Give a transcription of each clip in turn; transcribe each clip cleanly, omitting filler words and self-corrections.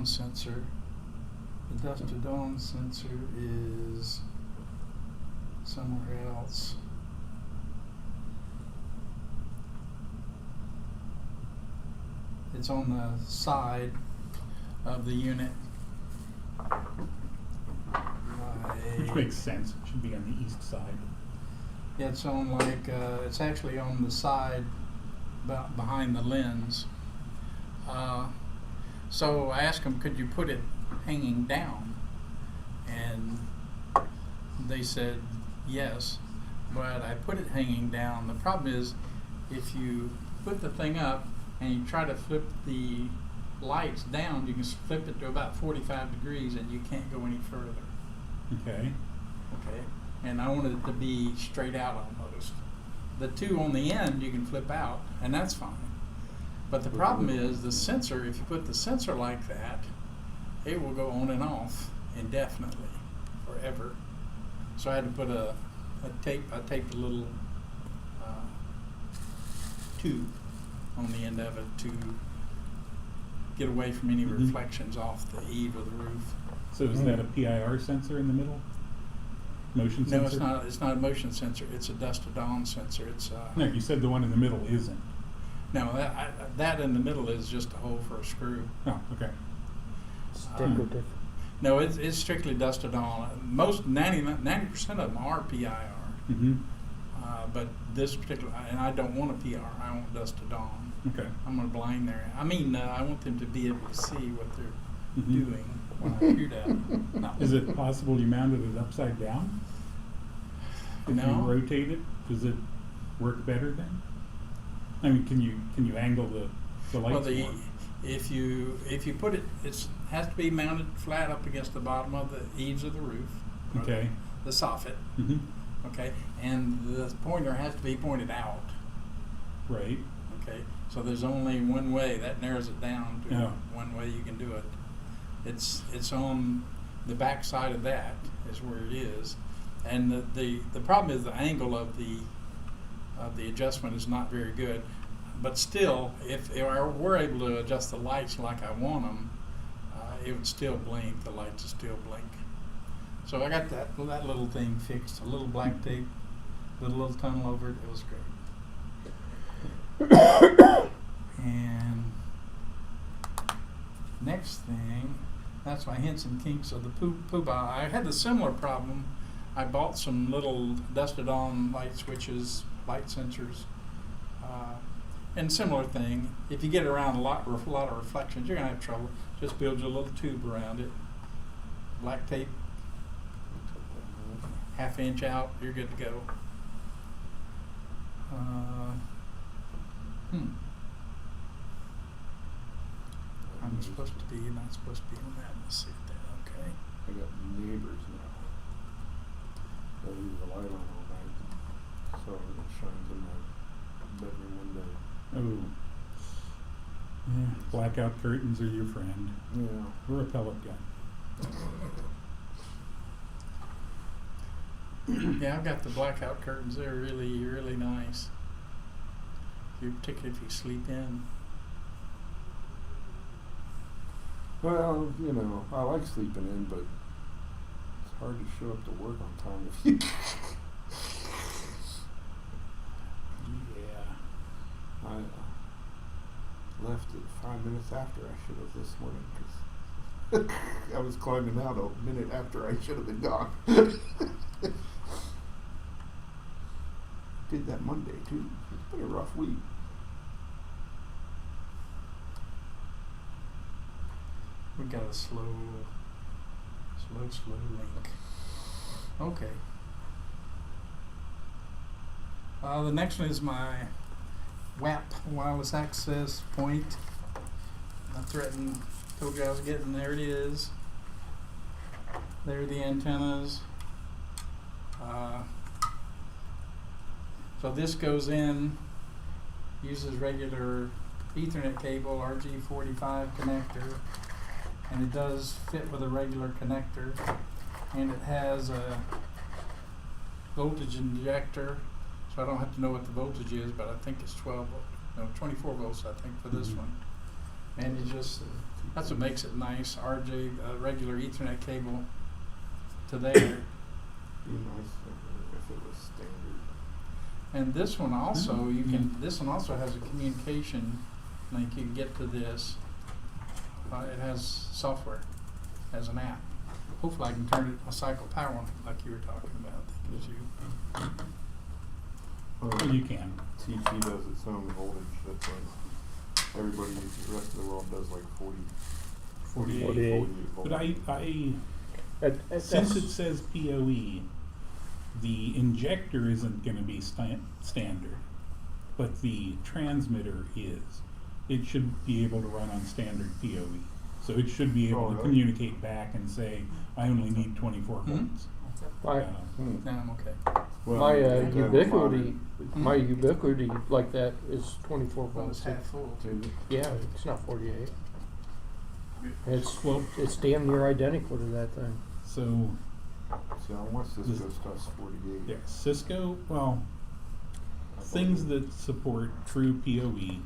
sensor. The dusk to dawn sensor is somewhere else. It's on the side of the unit. Which makes sense. It should be on the east side. Yeah, it's on like, it's actually on the side behind the lens. So I asked them, could you put it hanging down? And they said yes, but I put it hanging down. The problem is if you put the thing up and you try to flip the lights down, you can flip it to about 45 degrees and you can't go any further. Okay. Okay, and I wanted it to be straight out almost. The two on the end you can flip out, and that's fine. But the problem is the sensor, if you put the sensor like that, it will go on and off indefinitely, forever. So I had to put I taped a little tube on the end of it to get away from any reflections off the eave of the roof. So is that a PIR sensor in the middle? Motion sensor? No, it's not. It's not a motion sensor. It's a dusk to dawn sensor. It's no, you said the one in the middle isn't. No, that in the middle is just a hole for a screw. Oh, okay. Decorative. No, it's strictly dusk to dawn. Most 90% of them are PIR. Mm-hmm. But this particular, and I don't want a PR. I want dusk to dawn. Okay. I'm going to blind their. I mean, I want them to be able to see what they're Mm-hmm. doing when I shoot at them. No. Is it possible you mounted it upside down? If No. you rotate it, does it work better then? I mean, can you angle the lights Well, more? if you put it, it has to be mounted flat up against the bottom of the eaves of the roof. or Okay. The soffit. Mm-hmm. Okay, and the pointer has to be pointed out. Right. Okay, so there's only one way. That narrows it down to Yeah. one way you can do it. It's on the back side of that is where it is, and the problem is the angle of the adjustment is not very good. But still, if I were able to adjust the lights like I want them, it would still blink. The lights would still blink. So I got that little thing fixed. A little black tape, with a little tunnel over it. It was great. And next thing, that's my hints and kinks of the Pooba. I had a similar problem. I bought some little dusk to dawn light switches, light sensors, and similar thing. If you get around a lot of reflections, you're gonna have trouble. Just build your little tube around it. Black tape, half-inch out, you're good to go. I'm supposed to be, not supposed to be on that. Let's see if that, okay. I got neighbors now. I leave the light on all night, so it shines in my bedroom window. Oh. Yeah. Blackout curtains are your friend. Yeah. Or a pellet gun. Yeah, I've got the blackout curtains. They're really, really nice. Particularly if you sleep in. Well, you know, I like sleeping in, but it's hard to show up to work on time if you. Yeah. I left it 5 minutes after I should have this morning because I was climbing out a minute after I should have been gone. Did that Monday too. It's been a rough week. We got a slow link. Okay. The next one is my WAP, wireless access point. I told you I was getting, there it is. There are the antennas. So this goes in, uses regular Ethernet cable, RG45 connector, and it does fit with a regular connector, and it has a voltage injector, so I don't have to know what the voltage is, but I think it's 24 volts I think for this one. And you just, that's what makes it nice, RJ, regular Ethernet cable to there. Be nice if it was standard. And this one also, you can, this one also has a communication link, you can get to this. It has software, as an app. Hopefully I can turn it, a cycle power on it like you were talking about. Well, you can. TP does its own voltage, that's like, everybody, the rest of the world does like 48 48. volts. But since it says PoE, the injector isn't going to be standard, but the transmitter is. It should be able to run on standard PoE. So it should be able Oh, to really? communicate back and say, I only need 24 volts. My, Now I'm okay. Well, my you have to have a ubiquity, modern- my ubiquity like that is 24 Well, it's volts. half full. Yeah, it's not 48. It's Well, it's damn near identical to that thing. so See, on what's this This- good stuff's 48. yeah, Cisco, well, things that support true PoE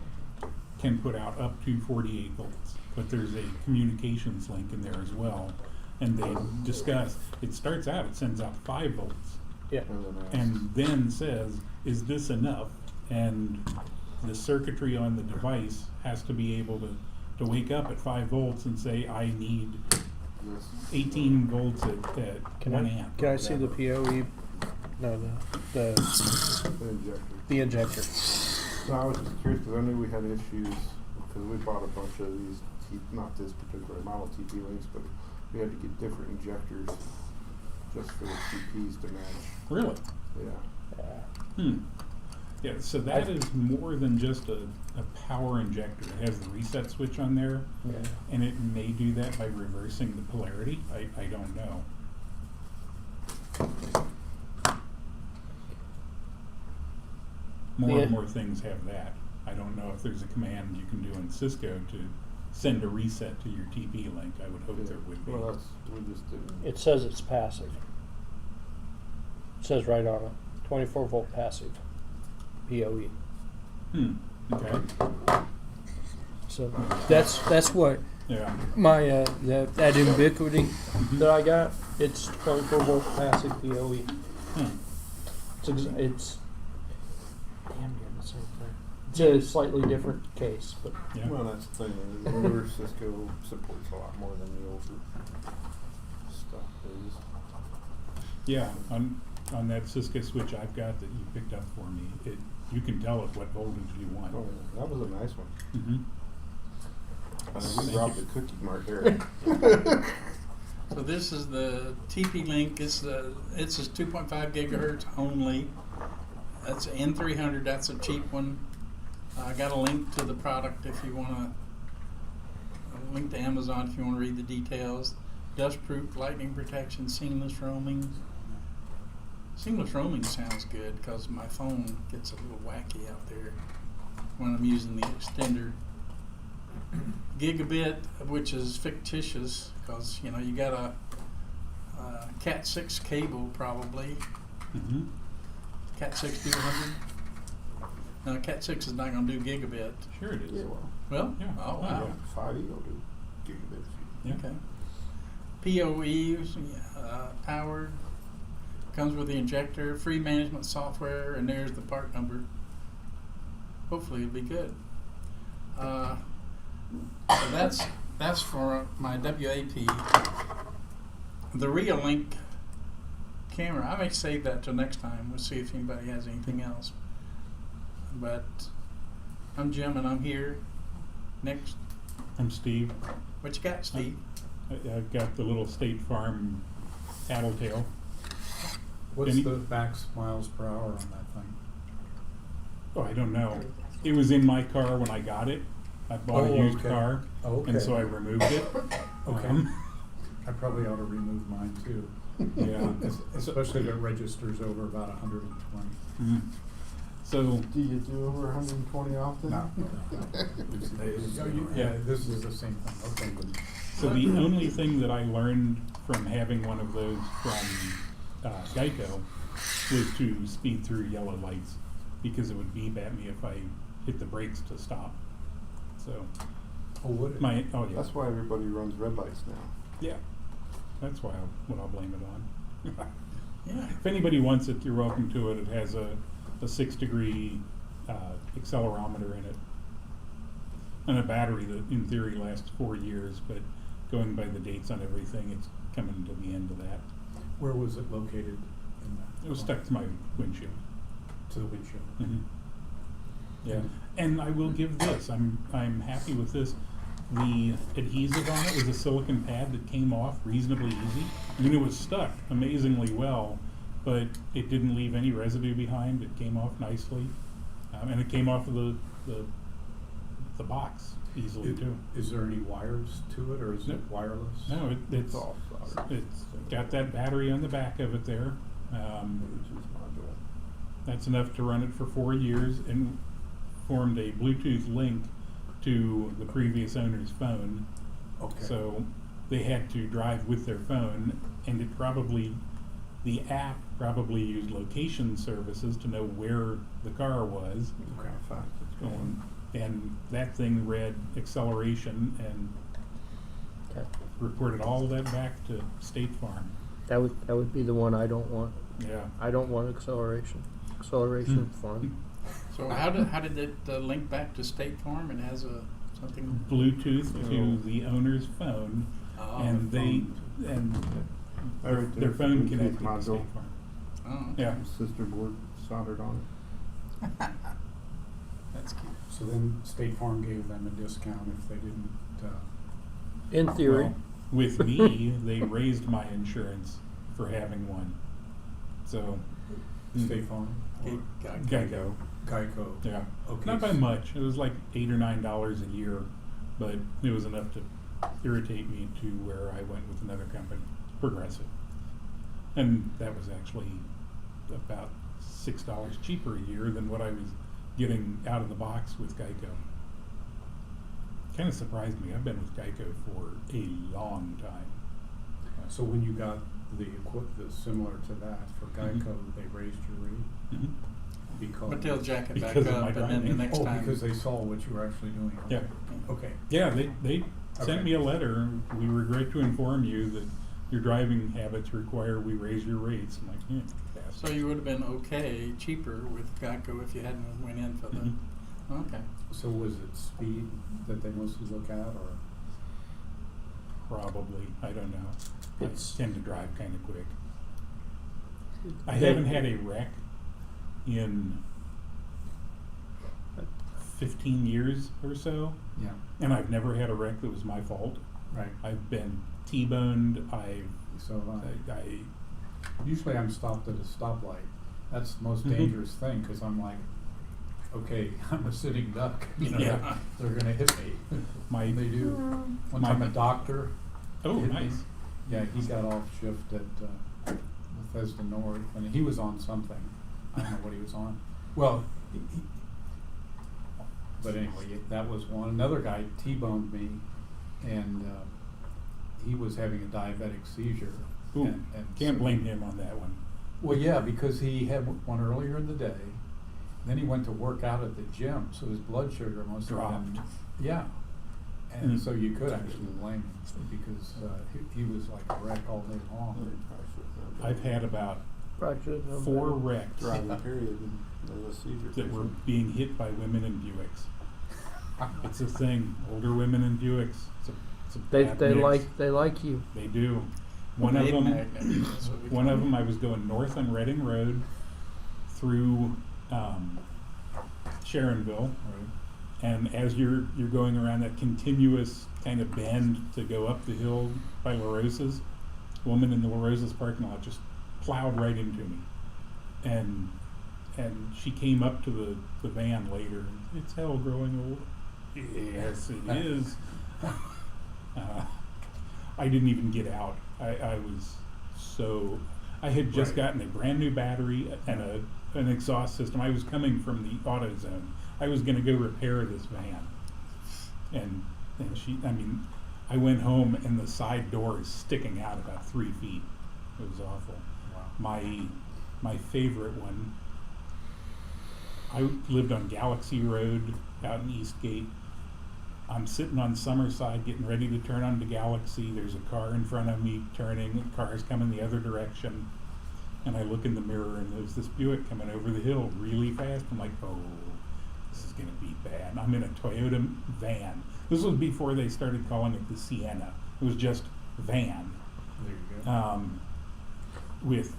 can put out up to 48 volts, but there's a communications link in there as well, and they discuss, it starts out, it sends out 5 volts, Yeah. and then says, is this enough? And the circuitry on the device has to be able to wake up at 5 volts and say, I need This, 18 volts at Can 1 I amp. can I see the PoE? No, the injector. the injector. So I was just curious because I knew we had issues because we bought a bunch of these, not this particular model TP links, but we had to get different injectors just for the TPs to match. Really? Yeah. Yeah, so that is more than just a power injector. It has the reset switch on there, Yeah. and it may do that by reversing the polarity. I don't know. More Yeah. and more things have that. I don't know if there's a command you can do in Cisco to send a reset to your TP link. I would hope there would be. Well, we just didn't. It says it's passive. It says right on it, 24 volt passive, PoE. Okay. So that's what Yeah. my that ubiquity that I got. It's 24 volt passive PoE. It's damn near the same thing. It's a slightly different case, but Yeah. Well, that's the thing. The newer Cisco supports a lot more than the older stuff is. Yeah, on that Cisco switch I've got that you picked up for me, you can tell it what voltage you want. Oh, yeah, that was a nice one. Mm-hmm. I mean, we Thank robbed you. the cookie mart there. So this is the TP link. It's a 2.5 gigahertz only. That's N300. That's a cheap one. I got a link to the product if you want to. A link to Amazon if you want to read the details. Dust-proof, lightning protection, seamless roaming. Seamless roaming sounds good because my phone gets a little wacky out there when I'm using the extender. Gigabit, which is fictitious because you got a Cat 6 cable probably. Mm-hmm. Cat 6 do 100. No, Cat 6 is not going to do gigabit. Sure it is. Yeah, well, Well, Yeah. oh wow. Yeah. 5E will do gigabits. Yeah. Okay. PoE powered. Comes with the injector, free management software, and there's the part number. Hopefully it'll be good. So that's for my WAP. The Reolink camera, I may save that till next time. We'll see if anybody has anything else. But I'm Jim and I'm here. Next, I'm Steve. what you got, Steve? I've got the little State Farm tattletale. What's Any- the max miles per hour on that thing? Oh, I don't know. It was in my car when I got it. I bought Oh, a used okay. car, Okay. and so I removed it. Okay. I probably ought to remove mine too. Yeah. Especially if it registers over about 120. Mm. So, Do you do over 120 often? No. Yeah, this is the same thing. Okay, good. so the only thing that I learned from having one of those from Geico was to speed through yellow lights because it would beep at me if I hit the brakes to stop. So Oh, would it? Oh yeah. That's why everybody runs red lights now. Yeah. That's why I'll blame it on. Yeah. If anybody wants it, you're welcome to it. It has a 6-degree accelerometer in it, and a battery that in theory lasts 4 years, but going by the dates on everything, it's coming to the end of that. Where was it located in that? It was stuck to my windshield. To the windshield. Mm-hmm. Yeah, and I will give this, I'm happy with this. The adhesive on it was a silicone pad that came off reasonably easy. I mean, it was stuck amazingly well, but it didn't leave any residue behind. It came off nicely, and it came off of the box easily too. Is there any wires to it, or is No. it wireless? No, it's all soldered. it's got that battery on the back of it there. Bluetooth module. That's enough to run it for 4 years, and formed a Bluetooth link to the previous owner's phone. Okay. So they had to drive with their phone, and the app probably used location services to know where the car was. Okay. How fast it's going. And that thing read acceleration and Okay. reported all of that back to State Farm. That would be the one I don't want. Yeah. I don't want acceleration. Acceleration fun. So how did it link back to State Farm? It has something. Bluetooth to the owner's phone, Oh, and Right their there, phone Bluetooth connected to module. State Farm. Oh, Yeah. Sister board soldered on it. that's cute. So then State Farm gave them a discount if they didn't, In theory. Well, with me, they raised my insurance for having one. So, State Farm or Geico. Geico. Yeah. Okay. Not by much. It was like $8 or $9 a year, but it was enough to irritate me to where I went with another company, Progressive. And that was actually about $6 cheaper a year than what I was getting out of the box with Geico. Kind of surprised me. I've been with Geico for a long time. So when you got the similar to that for Geico, Mhm. they raised your rate Mhm. because. But they'll jack it back Because of up, my and then the driving. next time. because they saw what you were actually doing. Yeah. Okay. Yeah, they sent Okay. me a letter. We regret to inform you that your driving habits require we raise your rates. I'm like, yeah. So you would have been okay, cheaper with Geico if you hadn't went in for the. Mhm. Okay. So was it speed that they mostly look at, or? Probably. I don't know. It's- I tend to drive kind of quick. I They- haven't had a wreck in 15 years or so, Yeah. and I've never had a wreck that was my fault. Right. I've been T-boned. So I usually I'm stopped at a stoplight. That's the most Mhm. dangerous thing because I'm like, okay, I'm a sitting duck. You know, Yeah. they're gonna hit me. my They do. One My- time a doctor. oh hit me. nice. Yeah, he got off shift at Bethesda North, and he was on something. I don't know what he was on. Well, but anyway, that was one. Another guy T-boned me, and he was having a diabetic seizure. Ooh, and can't so- blame him on that one. Well, yeah, because he had one earlier in the day. Then he went to work out at the gym, so his blood sugar must have been. Dropped. Yeah. And Mm. so you could actually blame him because he was like a wreck all day long. I've had about Probably should've known 4 better. wrecks Driving period and there's a seizure. that were being hit by women in Buicks. It's a thing. Older women in Buicks. It's a bad They mix. like you. They do. One of Maid them. magnet, that's what we One call of it. them. I was going north on Reading Road through Sharonville, and as you're going around that continuous kind of bend to go up the hill by La Rosa's, a woman in the La Rosa's parking lot just plowed right into me, and she came up to the van later. It's hell growing old. Yes, it is. I didn't even get out. I was so. I had just Right. gotten a brand new battery and an exhaust system. I was coming from the AutoZone. I was going to go repair this van, and she. I mean, I went home and the side door is sticking out about 3 feet. It was awful. Wow. My favorite one. I lived on Galaxy Road out in Eastgate. I'm sitting on Summerside getting ready to turn onto Galaxy. There's a car in front of me turning, the car's coming the other direction. And I look in the mirror and there's this Buick coming over the hill really fast. I'm like, oh, this is gonna be bad. I'm in a Toyota van. This was before they started calling it the Sienna. It was just van. There you go. With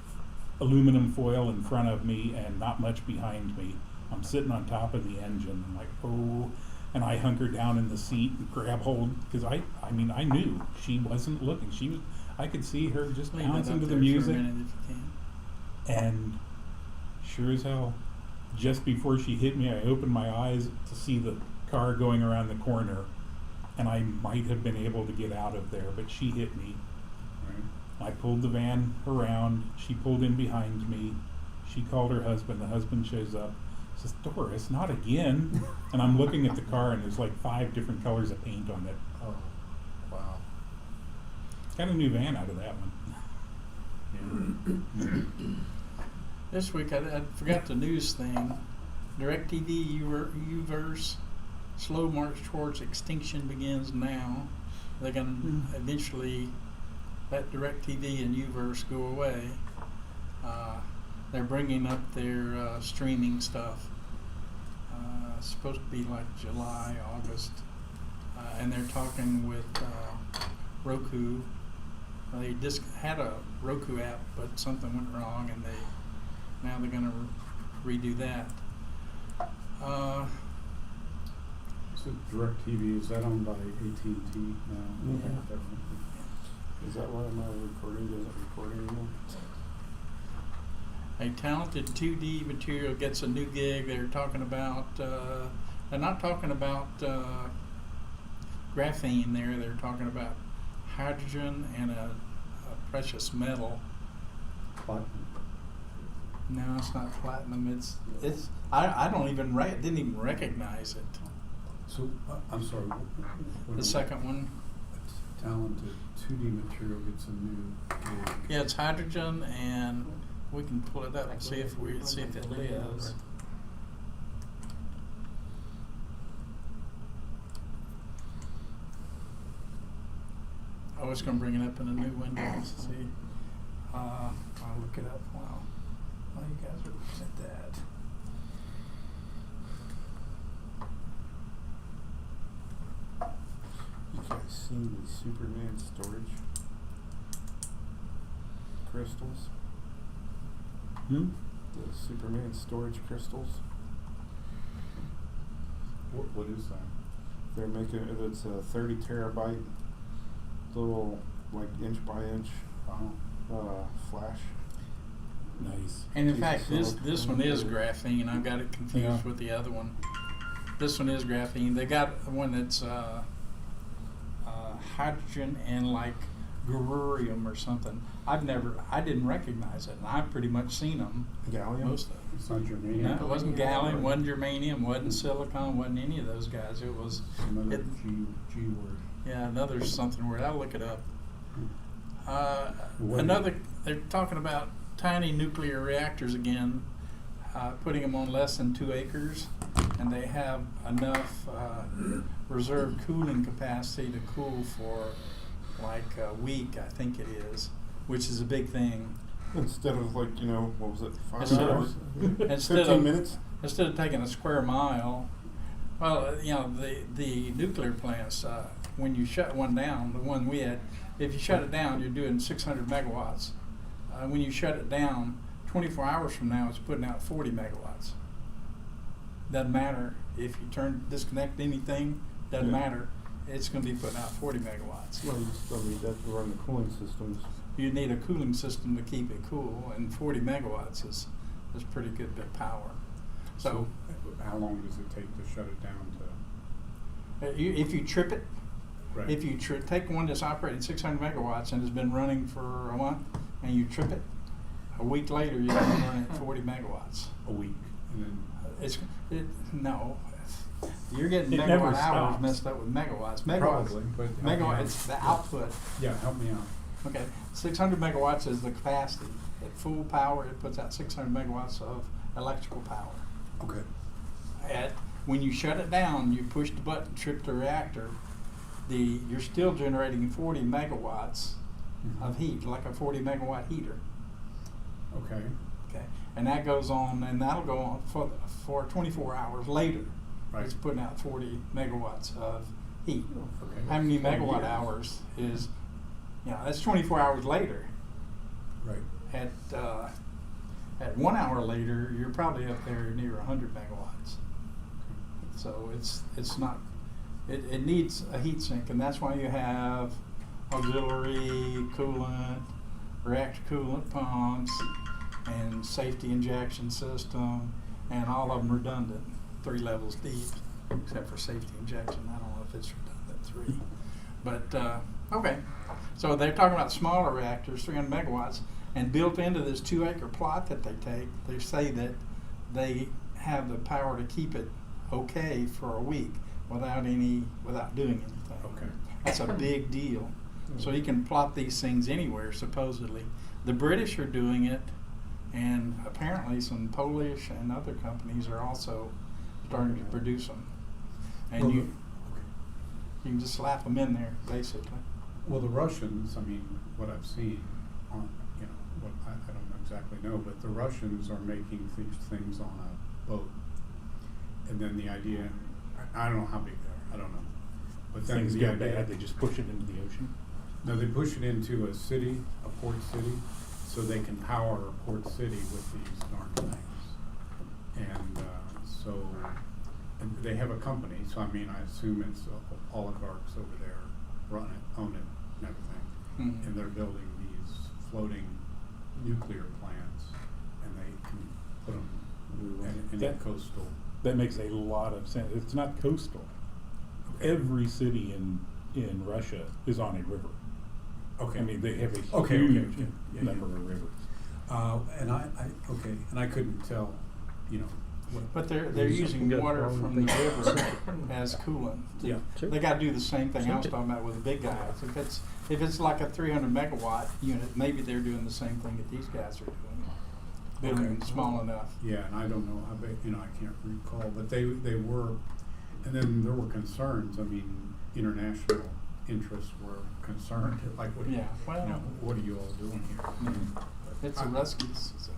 aluminum foil in front of me and not much behind me. I'm sitting on top of the engine. I'm like, oh, and I hunker down in the seat and grab hold, because I mean, I knew she wasn't looking. She was, I could see her just Leave it bouncing up to the there for a music. minute if you can. And sure as hell, just before she hit me, I opened my eyes to see the car going around the corner, and I might have been able to get out of there, but she hit me. Right. I pulled the van around. She pulled in behind me. She called her husband. The husband shows up. Says, Doris, not again. And I'm looking at the car, and there's like 5 different colors of paint on it. Oh, wow. Got a new van out of that one. This week I forgot the news thing. DirecTV Uverse slow march towards extinction begins now. They're going to eventually let DirecTV and Uverse go away. They're bringing up their streaming stuff. It's supposed to be like July, August, and they're talking with Roku. They just had a Roku app, but something went wrong, and now they're going to redo that. So DirecTV, is that owned by AT&T now? Yeah. Is that why my recording doesn't record anymore? A talented 2D material gets a new gig. They're talking about, they're not talking about graphene there. They're talking about hydrogen and a precious metal. Platinum. No, it's not platinum. It's. I don't even didn't even recognize it. So, I'm sorry. What The second one. Talented 2D material gets a new gig. Yeah, it's hydrogen, and we can pull it up and see if it lives. I was going to bring it up in a new window to see. I'll look it up while you guys are looking at that. You guys seen the Superman storage crystals? The Superman storage crystals? What is that? They're making it's a 30 terabyte little like inch by inch flash. Nice. And in Piece fact, of this one is graphene. I got it confused Yeah. with the other one. This one is graphene. They got one that's hydrogen and like beryllium or something. I didn't recognize it, and I've pretty much seen them. Gallium? Most of them. It's not germanium. No, it wasn't gallium, wasn't germanium, wasn't silicon, wasn't any of those guys. It was Another G word. yeah, another something word. I'll look it up. What- They're talking about tiny nuclear reactors again, putting them on less than 2 acres, and they have enough reserve cooling capacity to cool for like a week, I think it is, which is a big thing. Instead of like, what was it, 5 Instead of- hours? instead 15 of- minutes? Instead of taking a square mile, well, the nuclear plants, when you shut one down, the one we had, if you shut it down, you're doing 600 megawatts. When you shut it down, 24 hours from now, it's putting out 40 megawatts. Doesn't matter if you disconnect anything, doesn't Yeah. matter. It's going to be putting out 40 megawatts. Well, you still need that to run the cooling systems. You need a cooling system to keep it cool, and 40 megawatts is pretty good bit of power. So how long does it take to shut it down to? if you trip it, Right. if you take one that's operating 600 megawatts and has been running for a month, and you trip it, a week later you're going to run at 40 megawatts. A week, and then No, you're getting It megawatt never hours stops. messed up with megawatts. Megawatts, Probably, but help me megawatt, out. it's the output. yeah, help me out. Okay, 600 megawatts is the capacity. At full power, it puts out 600 megawatts of electrical power. Okay. when you shut it down, you push the button, trip the reactor, you're still generating 40 megawatts of heat, like a 40 megawatt heater. Okay. Okay, and that goes on, and that'll go on for 24 hours later. Right. It's putting out 40 megawatts of heat. Okay. How many 20 megawatt years. hours is, that's 24 hours later. Right. At 1 hour later, you're probably up there near 100 megawatts. So it's not, it needs a heat sink, and that's why you have auxiliary coolant, reactor coolant pumps, and safety injection system, and all of them redundant, 3 levels deep, except for safety injection. I don't know if it's redundant 3. But, okay. So they're talking about smaller reactors, 300 megawatts, and built into this 2-acre plot that they take, they say that they have the power to keep it okay for a week without doing anything. Okay. That's a big deal. So you can plot these things anywhere, supposedly. The British are doing it, and apparently some Polish and other companies are also starting to produce them. And Well, you can just slap them in there, basically. Well, the Russians, I mean, what I've seen on, what I don't exactly know, but the Russians are making these things on a boat. And then the idea, I don't know how big they are, I don't know. But then Things the get idea, bad, they just push it into the ocean. no, they push it into a city, a port city, so they can power a port city with these darn things. And and they have a company, so I mean, I assume it's oligarchs over there run it, own it, and everything. Mhm. And they're building these floating nuclear plants, and they can put them in a That- coastal. That makes a lot of sense. It's not coastal. Okay. Every city in Russia is on a river. Okay. I mean, they have a Okay, huge okay. Yeah, number you're of right. rivers. And I couldn't tell, what. But they're There's using something good water wrong from with the things. river as coolant. Yeah. Sure. They got to do the same thing I was Sure. talking about with the big guys. If it's like a 300 megawatt unit, maybe they're doing the same thing that these guys are doing, building Okay. them small enough. Yeah, and I don't know how big, I can't recall, but they were, and then there were concerns, I mean, international interests were concerned, like, what, Yeah, well- what are you all doing here? It's the Ruskies. So.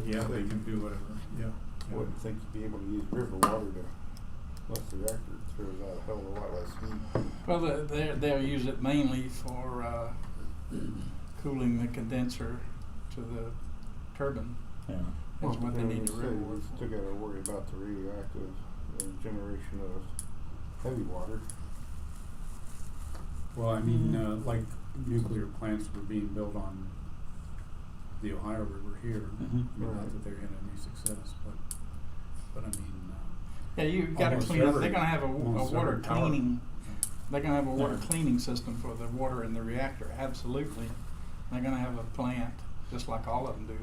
Yeah, they can do whatever, yeah. I wouldn't think you'd be able to use river water to, unless the reactor throws out a hell of a lot less heat. Well, they'll use it mainly for cooling the condenser to the turbine. Yeah. That's what they Well, need to as I say, river water we still for. gotta worry about the radioactive generation of heavy water. Well, I mean, like nuclear plants were being built on the Ohio River here. Mhm. I mean, not Right. that they had any success, but I mean, Yeah, you got to almost clean up. every- They're going to have a almost water every power- cleaning. They're going to have a water Yeah. cleaning system for the water in the reactor. Absolutely, they're going to have a plant just like all of them do.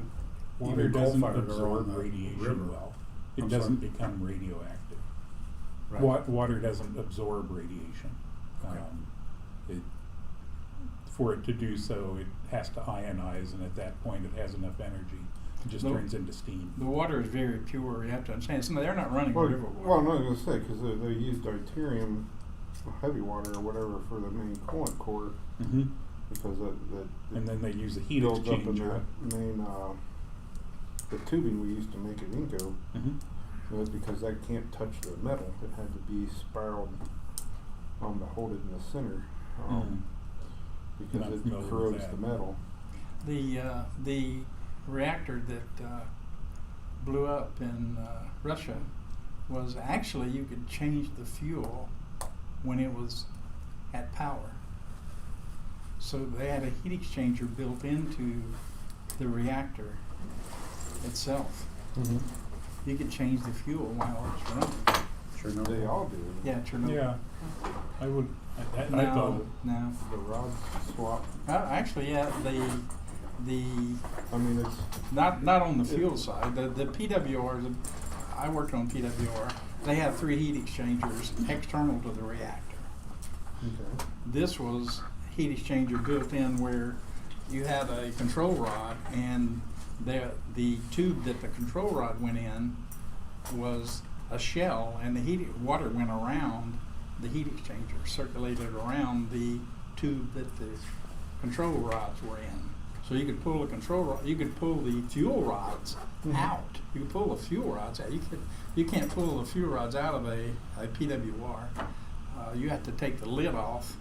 Water Even doesn't coal-fired are absorb on the radiation river. well. It I'm doesn't sorry. become radioactive. right. Water doesn't absorb radiation. Okay. For it to do so, it has to ionize, and at that point, it has enough energy. It just No. turns into steam. The water is very pure. You have to understand. They're not running Well, river water. well, no, I was gonna say, cause they used deuterium, heavy water or whatever for the main coolant core, Mm-hmm. because that And then they use a heat builds up in exchanger. that main, the tubing we used to make at Inco. Mm-hmm. It was because that can't touch the metal. It had to be spiraled to hold it in the center, because Not it familiar with corrodes that. the metal. The reactor that blew up in Russia was actually you could change the fuel when it was at power. So they had a heat exchanger built into the reactor itself. You could change the fuel while it's running. Sure, no. They all do. Yeah, Chernobyl. Yeah, I would. I thought. No. The rod swap. Actually, yeah. The I mean, it's not on the fuel side. The PWRs. I worked on PWR. They have 3 heat exchangers external to the reactor. okay. This was heat exchanger built in where you had a control rod, and the tube that the control rod went in was a shell, and the water went around the heat exchanger, circulated around the tube that the control rods were in. So you could pull the control rod, you could pull the fuel rods out. You could pull the fuel rods out. You can't pull the fuel rods out of a PWR. You have to take the lid off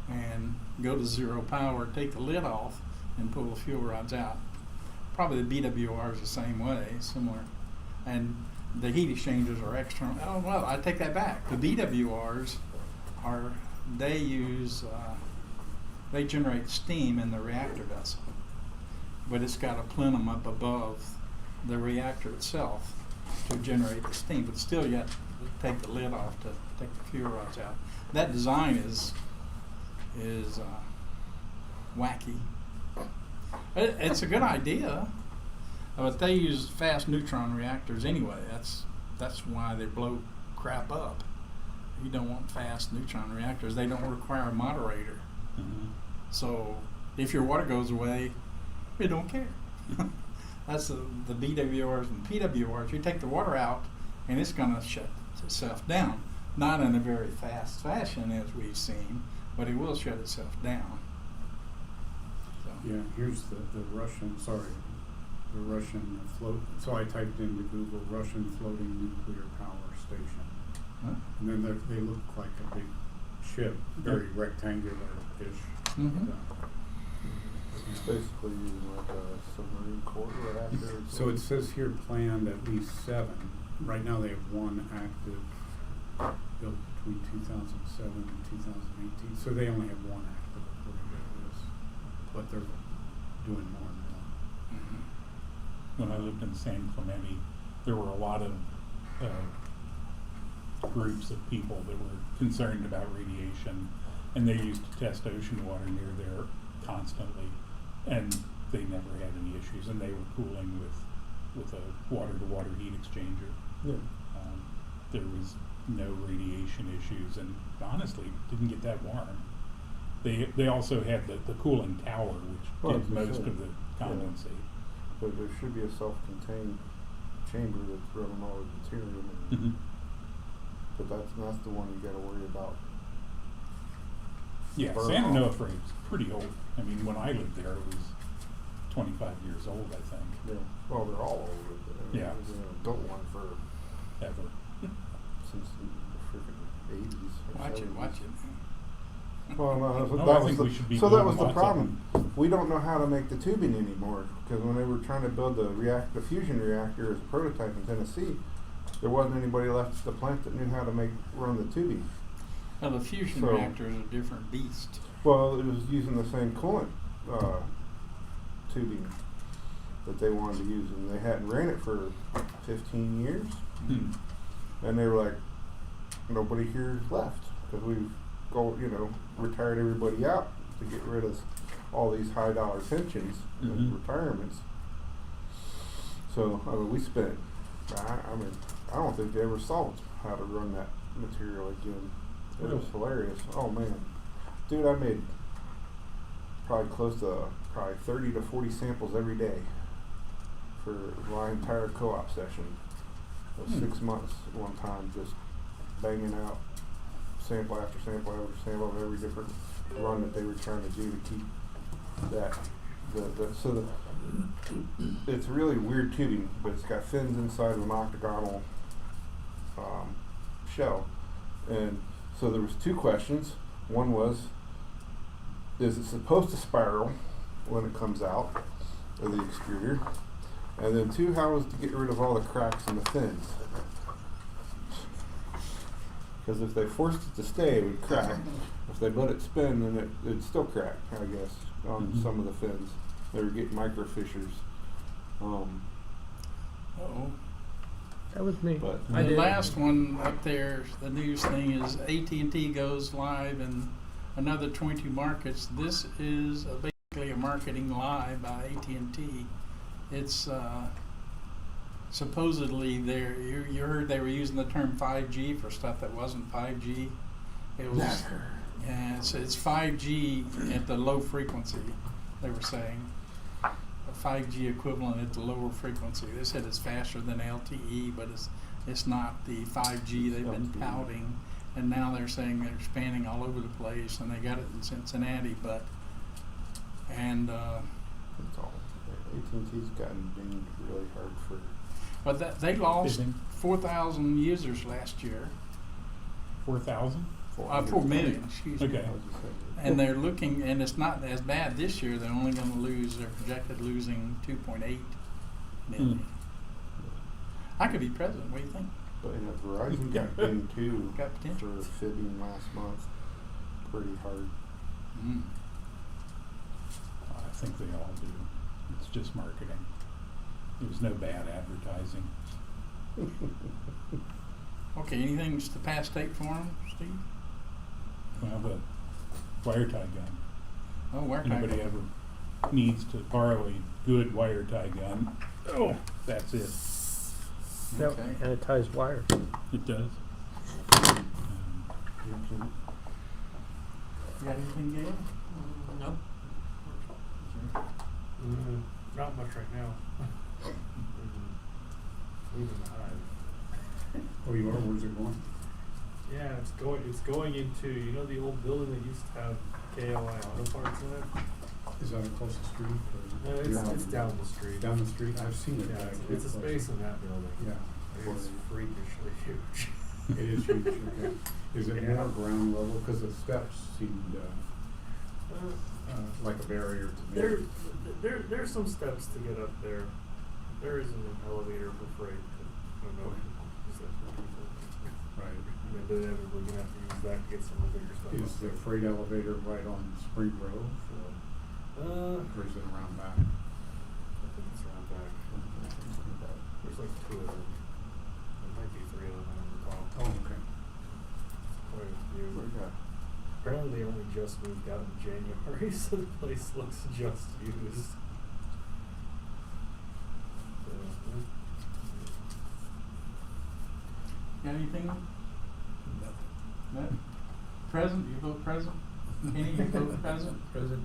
and go to zero power, take the lid off, and pull the fuel rods out. Probably the BWR is the same way, similar. And the heat exchangers are external. Oh, well, I take that back. The BWRs they generate steam in the reactor vessel, but it's got a plenum up above the reactor itself to generate the steam. But still, you have to take the lid off to take the fuel rods out. That design is wacky. It's a good idea, but they use fast neutron reactors anyway. That's why they blow crap up. You don't want fast neutron reactors. They don't require a moderator. Mhm. So if your water goes away, you don't care. That's the BWRs and PWRs. You take the water out, and it's going to shut itself down. Not in a very fast fashion, as we've seen, but it will shut itself down. So. Yeah, here's the Russian float. So I typed into Google Russian floating nuclear power station. Huh? And then they look like a big ship, very rectangular-ish. Mhm. It's basically using like a submarine core reactor. So it says here planned at least 7. Right now they have 1 active built between 2007 and 2018. So they only have 1 active according to this. But they're doing more and more. Mhm. When I lived in San Clemente, there were a lot of groups of people that were concerned about radiation, and they used to test ocean water near there constantly, and they never had any issues, and they were cooling with a water-to-water heat exchanger. Yeah. There was no radiation issues, and honestly, didn't get that warm. They also had the cooling tower, which Well, did that's most it. of the Yeah. condensate. But there should be a self-contained chamber that's running all the material. Mhm. But that's the one you gotta worry about. Yeah, Burn San off. Onofre is pretty old. I mean, when I lived there, it was 25 years old, I think, Yeah. Well, they're all over. Yeah. There's an adult one for ever. since the freaking 80s. or Watch 70s. it. Well, no, No, that I was think the, we should be so that doing was the lots of problem. We don't know how to make the tubing anymore because when they were trying to build the fusion reactor as a prototype in Tennessee, there wasn't anybody left at the plant that knew how to run the tubing. Well, the fusion So- reactor is a different beast. Well, it was using the same coolant tubing that they wanted to use, and they hadn't ran it for 15 years, Hmm. and they were like, nobody here's left because we've retired everybody out to get rid of all these high dollar pensions Mhm. and retirements. So we spent. I don't think they ever solved how to run that material again. It was hilarious. Oh man, dude, I made probably close to 30 to 40 samples every day for my entire co-op session. It was 6 months at one time, just banging out sample after sample after sample of every different run that they were trying to do to keep that. It's really weird tubing, but it's got fins inside of an octagonal shell, and so there was 2 questions. One was, is it supposed to spiral when it comes out of the extruder? And then 2, how was to get rid of all the cracks in the fins? Because if they forced it to stay, it would crack. If they let it spin, then it'd still crack, I guess, on Mhm. some of the fins. They were getting micro fissures. Uh-oh. That was me. But I The did. last one up there, the news thing is AT&T goes live in another 22 markets. This is basically a marketing lie by AT&T. It's supposedly you heard they were using the term 5G for stuff that wasn't 5G. It was yeah, it's 5G at the low frequency. They were saying a 5G equivalent at the lower frequency. They said it's faster than LTE, but It's not the 5G they've been touting, and now they're saying they're expanding all over the place, and they got it in Cincinnati, but, and, It's all. AT&T's gotten dinged really hard for. but that, they lost Bidding. 4,000 users last year, 4,000? 4 million, excuse me. Okay. I was just saying. And they're looking, and it's not as bad this year, they're only gonna lose, they're projected losing 2.8 million. I could be president, what do you think? But yeah, Verizon got dinged too Got potential. for fibbing last month, pretty hard. Mm. I think they all do. It's just marketing. There's no bad advertising. Okay, anything to pass state forum, Steve? Well, the wire tie gun. Oh, where Anybody ever needs to borrow a good wire tie gun, oh, that's it. Yep, Okay. and it ties wires. It does. You got anything, Gail? Nope. Not much right now. Leaving the hive. Oh, you are? Where's it going? Yeah, it's going into, you know, the old building that used to have KLI Auto Parts in it? Is that across the street? Or No, it's down the street. Down the street? I've seen it. Yeah, but I it's a can't space in that building. Yeah. It's freakishly huge. It is huge. Okay. Is it Yeah. more ground level? Because the steps seemed like a barrier to me. There's some steps to get up there. There isn't an elevator for freight. I don't know. Is that for people? Right. Maybe they're gonna have to use that to get some of the bigger stuff. Is up the there. freight elevator right on Spring Grove? Or is it around back? I think it's around back. There's like 2 of them. There might be 3 of them, I don't recall. Oh, okay. Quite a few. Where you got? Apparently they only just moved out in January, so the place looks just used. So, Got anything? No. Present, you vote present? Kenny, you vote present? Present.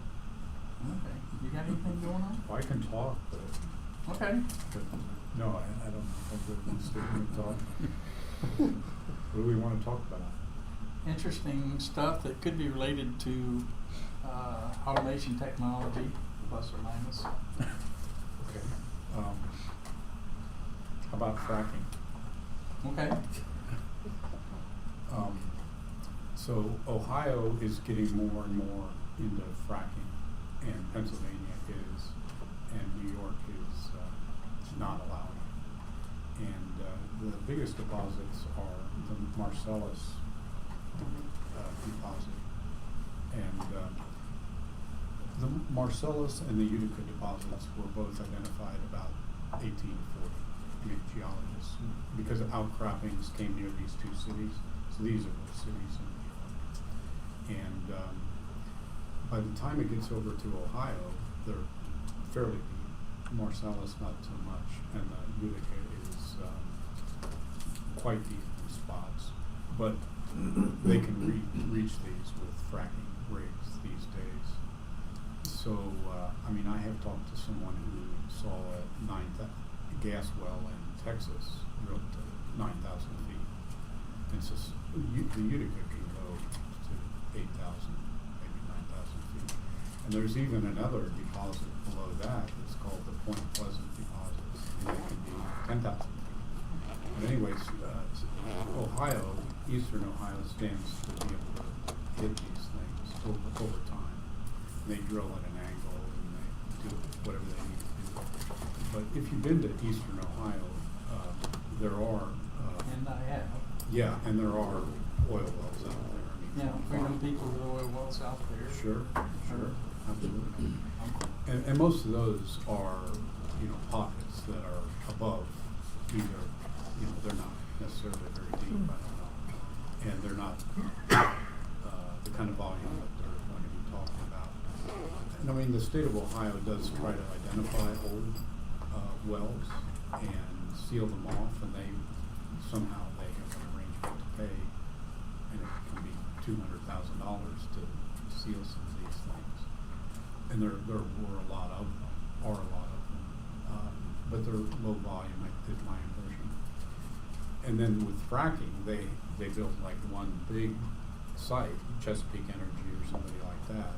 Okay, you got anything going on? Well, I can talk, but Okay. no, I don't think we're going to stick and talk. What do we want to talk about? Interesting stuff that could be related to automation technology, plus or minus. Okay. How about fracking? Okay. So Ohio is getting more and more into fracking, and Pennsylvania is, and New York is not allowing it. And the biggest deposits are the Marcellus deposit, and the Marcellus and the Utica deposits were both identified about 1840. I mean, geologists, because outcroppings came near these 2 cities, so these are both cities in New York. And by the time it gets over to Ohio, they're fairly deep. Marcellus not so much, and the Utica is quite deep in spots. But they can reach these with fracking rigs these days. So, I mean, I have talked to someone who saw a gas well in Texas drilled to 9,000 feet. And so the Utica can go to 8,000, maybe 9,000 feet. And there's even another deposit below that that's called the Point Pleasant deposit, and it can be 10,000 feet. But anyways, Ohio, eastern Ohio stands to be able to hit these things over time. They drill at an angle and they do whatever they need to do. But if you've been to eastern Ohio, there are And I have. yeah, and there are oil wells out there. I mean, Yeah, we know people with oil wells out there. Sure, absolutely. And most of those are, pockets that are above either, they're not necessarily very deep, I don't know. And they're not the kind of volume that they're going to be talking about. And I mean, the state of Ohio does try to identify old wells and seal them off, and somehow they have an arrangement to pay, and it can be $200,000 to seal some of these things. And there were a lot of them, but they're low volume, is my impression. And then with fracking, they built like one big site, Chesapeake Energy or somebody like that,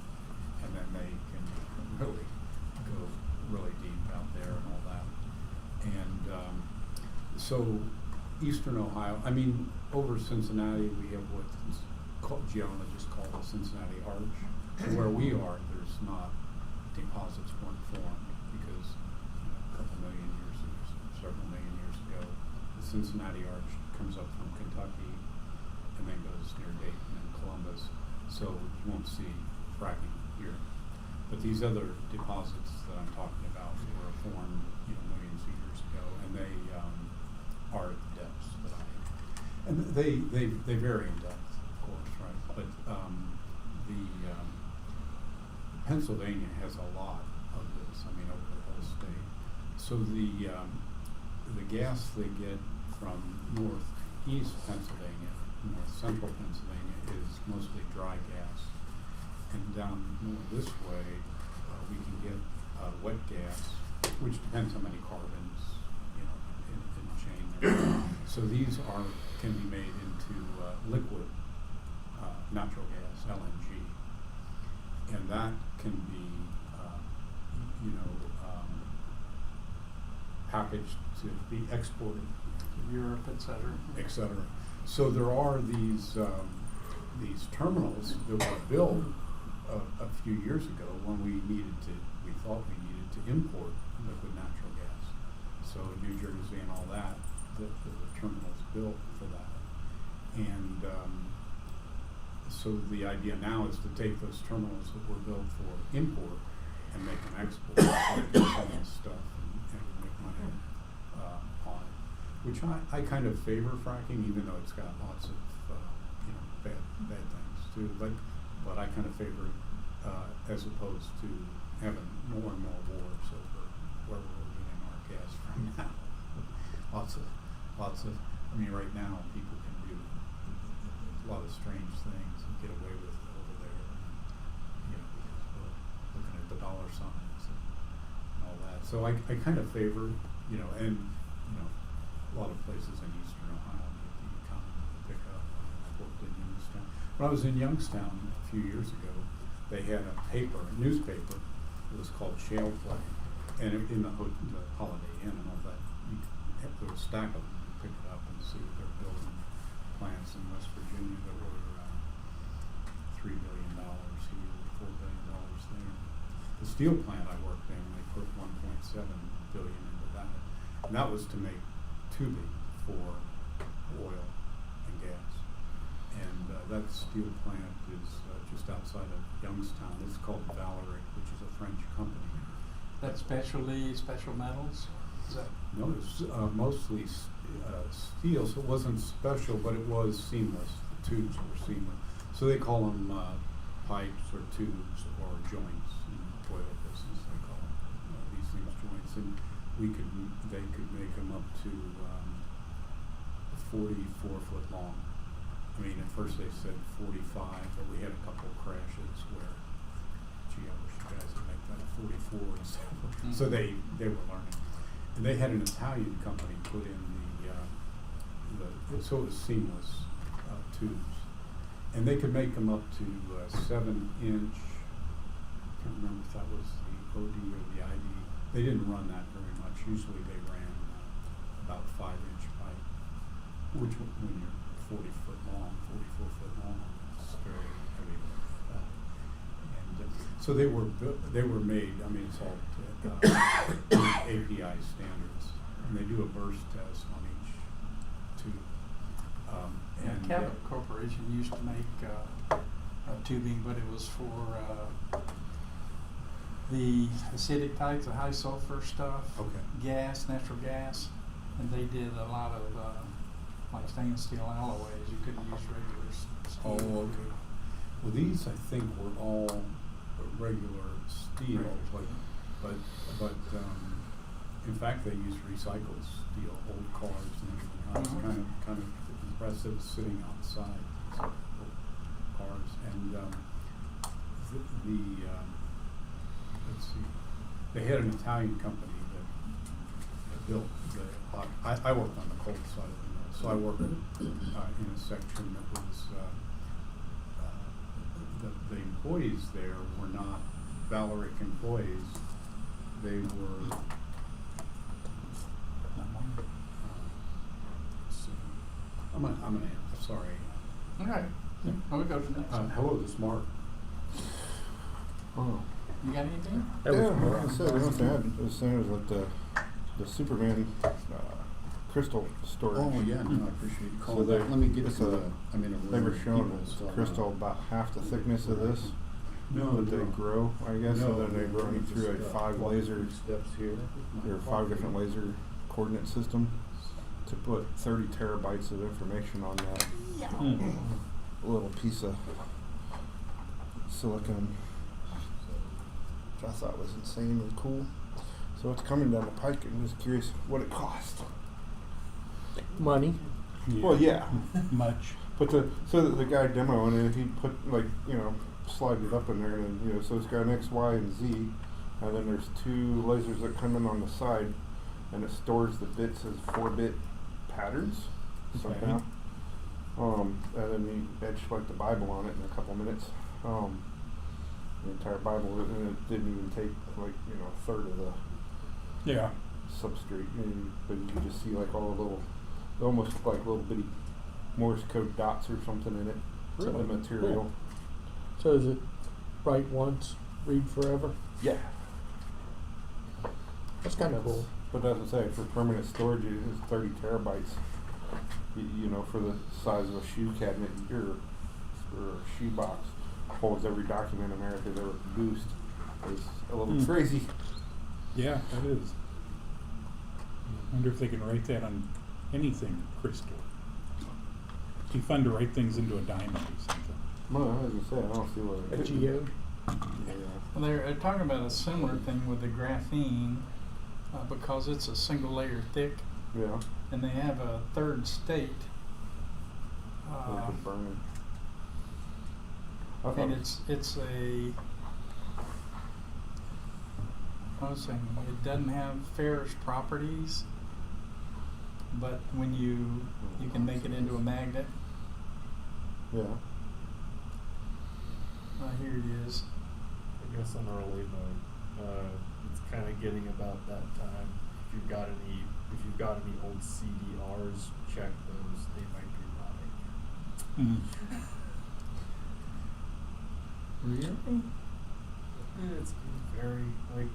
and then they can really go really deep out there and all that. And so Eastern Ohio, I mean, over Cincinnati, we have what's called, geologists call the Cincinnati Arch. And where we are, there's not, deposits weren't formed because a couple million years, several million years ago, the Cincinnati Arch comes up from Kentucky and then goes near Dayton and Columbus. So you won't see fracking here. But these other deposits that I'm talking about were formed, millions of years ago, and they are at the depths that I am. And they vary in depth, of course, right? But Pennsylvania has a lot of this. I mean, over the whole state. So the gas they get from northeast Pennsylvania, north central Pennsylvania, is mostly dry gas. And down more this way, we can get wet gas, which depends how many carbons, in the chain there. So these can be made into liquid natural gas, LNG, and that can be, packaged to be exported, Europe, et cetera. et cetera. So there are these terminals that were built a few years ago when we thought we needed to import liquid natural gas. So New Jersey and all that, the terminals built for that. And so the idea now is to take those terminals that were built for import and make them export, so they can sell this stuff and make money on it. Which I kind of favor fracking, even though it's got lots of bad things too. But I kind of favor it as opposed to having more and more wars over where we're getting our gas from now. lots of. I mean, right now people can do a lot of strange things and get away with it over there. Because we're looking at the dollar signs and all that. So I kind of favor, and a lot of places in Eastern Ohio get the economy to pick up. I worked in Youngstown. When I was in Youngstown a few years ago, they had a newspaper. It was called Shale Play, and in the Holiday Inn and all that, there was a stack of them. You pick it up and see they're building plants in West Virginia that were $3 billion here, $4 billion there. The steel plant I worked in, they put $1.7 billion into that, and that was to make tubing for oil and gas. And that steel plant is just outside of Youngstown. It's called Vallourec, which is a French company. That's special metals? Is that? No, it's mostly steel, so it wasn't special, but it was seamless. The tubes were seamless. So they call them pipes or tubes or joints. In the oil business, they call these things joints. And they could make them up to 44 foot long. I mean, at first they said 45, but we had a couple of crashes where, I wish you guys would make that 44 instead. Mm-hmm. So they were learning. And they had an Italian company put in so it was seamless tubes. And they could make them up to 7-inch, I can't remember if that was the OD or the ID. They didn't run that very much. Usually they ran about 5-inch pipe, which when you're 44 foot long, it's very heavy. And so they were made. I mean, it's all API standards, and they do a burst test on each tube. And Cabot Corporation used to make tubing, but it was for the acidic types, the high sulfur stuff, gas, natural gas, and they did a lot of like stainless steel alloys. You couldn't use regular steel. Oh, okay. Well, these I think were all regular steel, but in fact they use recycled steel, old cars and everything else. Mm-hmm. Kind of impressive sitting outside these old cars. And let's see, they had an Italian company that built I worked on the cold side of the mill, So I worked in a section that was, the employees there were not Valoric employees. They were, let's see. I'm sorry. Okay. We'll go to the next one. Hello, this is Mark. Oh. You got anything? That was Yeah, more- like I said, the only thing I was saying was like the Superman crystal storage. Oh, yeah, no, I appreciate you So calling they- back. Let me get it's to a- the, I'm in a room. They were with showing people, it's so I'm crystal not- about half the thickness of this. No, that they no. grow, I guess, No, and then they run just, through a 5 laser steps here. or 5 different laser coordinate system to put 30 terabytes of information on that little piece of silicon, which I thought was insane and cool. So it's coming down the pike, and I'm just curious what it cost. Money. Well, yeah, Much. but the guy demoing it, he put slide it up in there, and then, so it's got an X, Y, and Z, and then there's 2 lasers that come in on the side, and it stores the bits as 4-bit patterns somehow. And then he etched like the Bible on it in a couple minutes. The entire Bible, and it didn't even take a third of the Yeah. substrate, but you could just see like all the little, almost like little bitty Morse code dots or something in it. Really? The material. So is it write once, read forever? Yeah. That's kind of cool. But that's what I say, for permanent storage, it's 30 terabytes. For the size of a shoe cabinet or a shoe box, holds every document America's ever produced. It's a little crazy. Yeah, that is. Wonder if they can write that on anything crystal. It'd be fun to write things into a diamond or something. Well, as I say, I don't see what A it geode. Yeah. Well, they're talking about a similar thing with the graphene because it's a single layer thick, Yeah. and they have a third state. They could burn it. I thought- And it's a, I was saying, it doesn't have ferrous properties, but when you can make it into a magnet. Yeah. Here it is. I guess I'm early, but it's kind of getting about that time. If you've got any old CDRs, check those. They might be rotting. Really? It's very like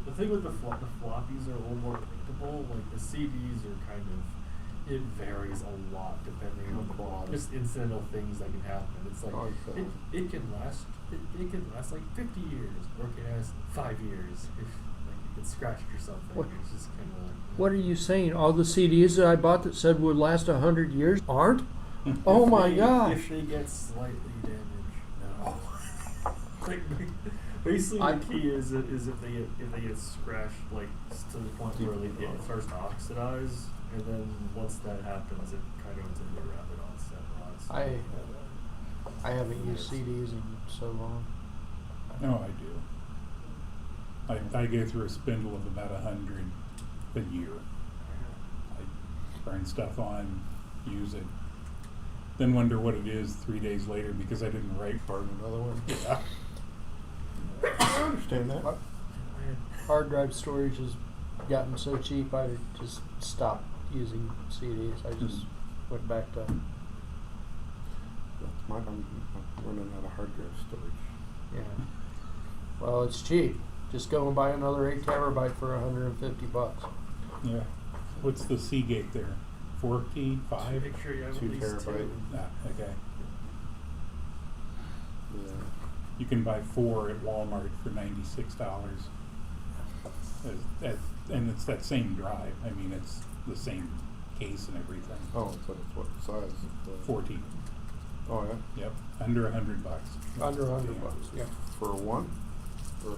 the thing with the floppies are a little more predictable. Like the CDs are kind of, it varies a lot depending on just incidental things that can happen. It's like it can last like 50 years, or it can last 5 years if like you get scratched or something. What? It's just kind of like What are you saying? All the CDs that I bought that said would last 100 years aren't? Oh my gosh! If they get slightly damaged, no. Like, basically, I- the key is if they get scratched like to the point where it starts to oxidize, and then once that happens, it kind of goes into rapid onset rot. I haven't used CDs in so long. No, I do. I go through a spindle of about 100 a year. I burn stuff on, use it, then wonder what it is 3 days later because I didn't write for it. Another one. Yeah. I understand that. Hard drive storage has gotten so cheap, I just stopped using CDs. I just went back to, I'm running out of hard drive storage. yeah. Well, it's cheap. Just go and buy another 8 terabyte for $150. Yeah. What's the Seagate there? 4T, 5? Make sure you have 2 at least terabyte. 2. Okay. Yeah. You can buy 4 at Walmart for $96. And it's that same drive. I mean, it's the same case and everything. Oh, so it's what size? 4T. Oh yeah. Yep. Under $100. Under $100. Yeah. For one? Or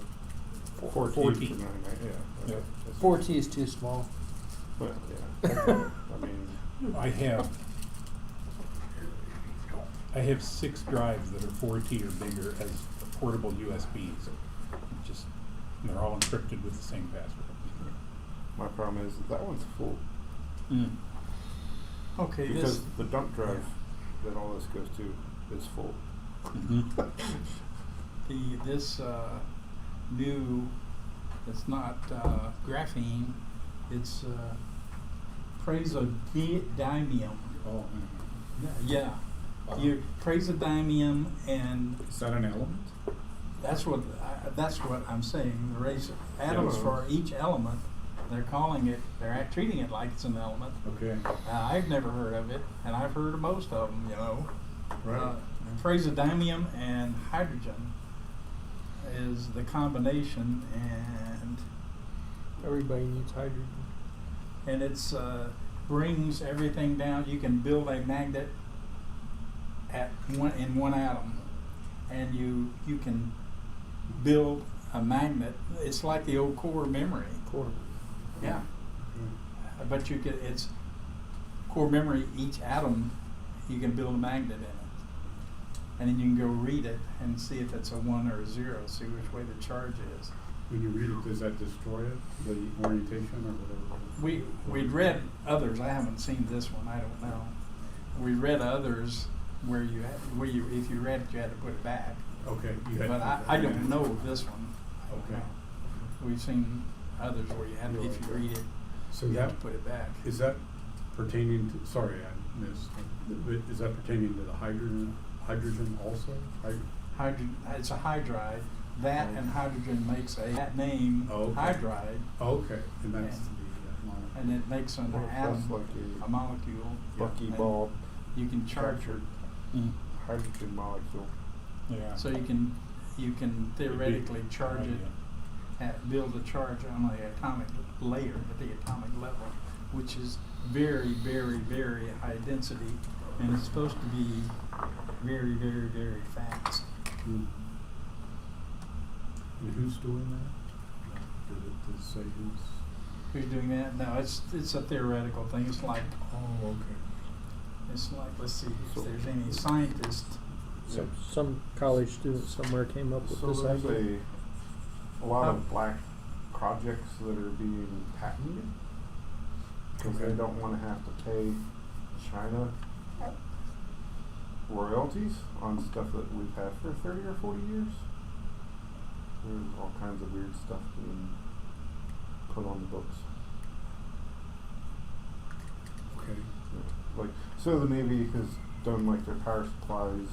4T. 4T for 99. Yeah. Yep. That's- 4T is too small. Well, yeah. I mean, I have 6 drives that are 4T or bigger as portable USBs. Just they're all encrypted with the same password. my problem is that one's full. Okay, Because the dump drive that all this goes to is full. this new, it's not graphene, it's praseodymium. Oh, Yeah, you praseodymium, and is that an element? that's what I'm saying. The atoms for each element, they're calling it, they're treating it like it's an element. Okay. I've never heard of it, and I've heard of most of them, you know. Right. Praseodymium and hydrogen is the combination, and Everybody needs hydrogen. it's brings everything down. You can build a magnet in one atom, and you can build a magnet. It's like the old core memory. Yeah, but it's core memory. Each atom, you can build a magnet in it, and then you can go read it and see if it's a 1 or a 0. See which way the charge is. When you read it, does that destroy it, the orientation or whatever? We'd read others. I haven't seen this one. I don't know. We read others where if you read it, you had to put it back. Okay. But I don't know of this one. I don't Okay. know. We've seen others where you have, if you read it, So you have that, to put it back. is that pertaining to, sorry, I missed, but is that pertaining to the hydrogen also? Hydrogen, it's a hydride. That and hydrogen makes that name hydride, Okay, and that's And- the molecule. and it makes an Well, atom, that's like a molecule. And buckyball you can charge it, hydrogen molecule. Yeah. so you can theoretically charge it, build a charge on the atomic layer at the atomic level, which is very, very, very high density, and it's supposed to be very, very, very fast. Hmm. And who's doing that? Does it say who's? Who's doing that? No, it's a theoretical thing. It's like, Okay. let's see if there's any scientist. Some college student somewhere came up with So this there's idea. a lot of black projects that are being patented because they don't want to have to pay China royalties on stuff that we've had for 30 or 40 years. There's all kinds of weird stuff being put on the books. Okay. Like, so the Navy has done like their power supplies.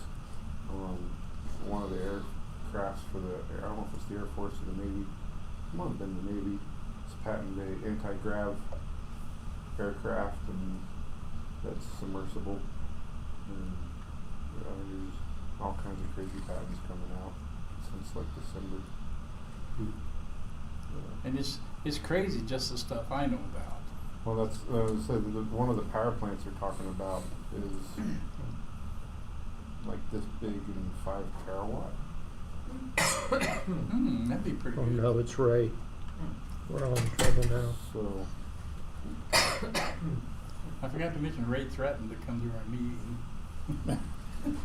One of the aircrafts for the, I don't know if it's the Air Force or the Navy. It might have been the Navy. It's patented a anti-grav aircraft, and that's submersible. And there's all kinds of crazy patents coming out since like December. And it's crazy, just the stuff I know about. Well, that's one of the power plants they're talking about is like this big and 5 terawatt. That'd be pretty Oh good. no, it's Ray. We're all in trouble now. So I forgot to mention Ray threatened to come to our meeting.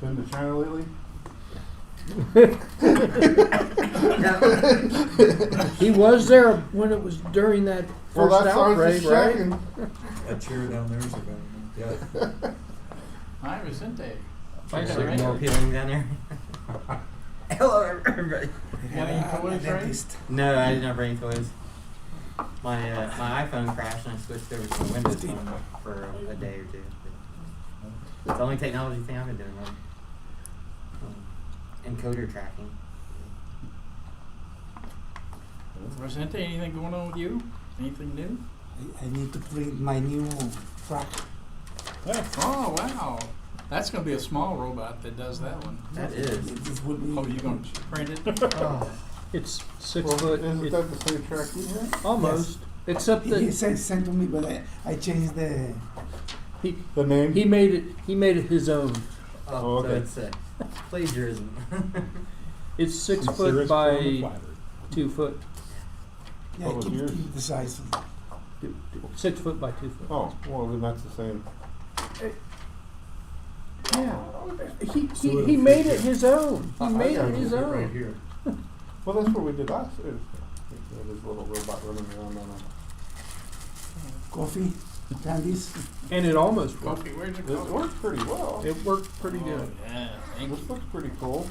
been to China lately? He was there when it was during that Well, first that's what I was outbreak, just right? checking. That chair down there is about, yeah. Hi, Vicente. There's Got like Ray? more appealing down there. Hello, everybody. Got any toys, Ray? No, I did not bring any toys. My iPhone crashed and I switched over to the Windows phone for a day or two. It's the only technology thing I've been doing. Right? Encoder tracking. Vicente, anything going on with you? Anything new? I need to print my new truck. Oh, wow. That's going to be a small robot that does that one. That is. This would be. Oh, you going to print it? It's 6 Well, foot. isn't it- that the same track you have? almost. Except He that sent to me, but I changed the. he The name? he made it his own. Oh, okay. So it's plagiarism. It's 6 Consider foot us form by flattered. 2 foot. Yeah, What was yours? keep the size. 6 foot by 2 foot. Oh, well then that's the same. Yeah. He made it his own. He I made got it his it own. Right here. Well, that's what we did last year. This little robot running around on a. Coffee. candies. And it almost worked. Coffee, where's your It coffee? worked pretty well. It worked pretty Oh, good. yeah, thank This you. looks pretty cool.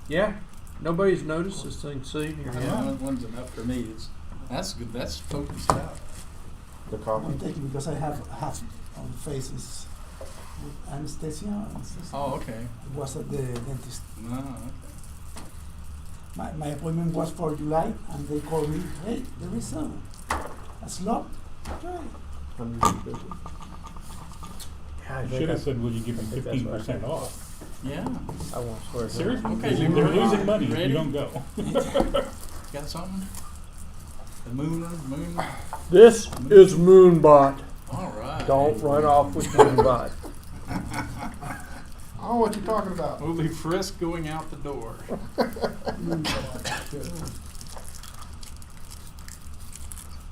Yeah. Nobody's noticed this thing sitting here. Yeah, that one's enough for me. That's good. That's potent stuff. The I'm coffee. taking because I have half of the faces with anesthesia. Oh, okay. It was at the dentist. No, okay. My appointment was for July, and they called me, hey, there is a slot. Okay. 150. Yeah, You should have said, will you give me 15% off? Yeah. I won't swear. Seriously? Okay, They're you losing money if ready? you don't go. Got something? The moon. This is Moonbot. All right. Don't run off with Moonbot. I don't know what you're talking about. We'll be frisk going out the door.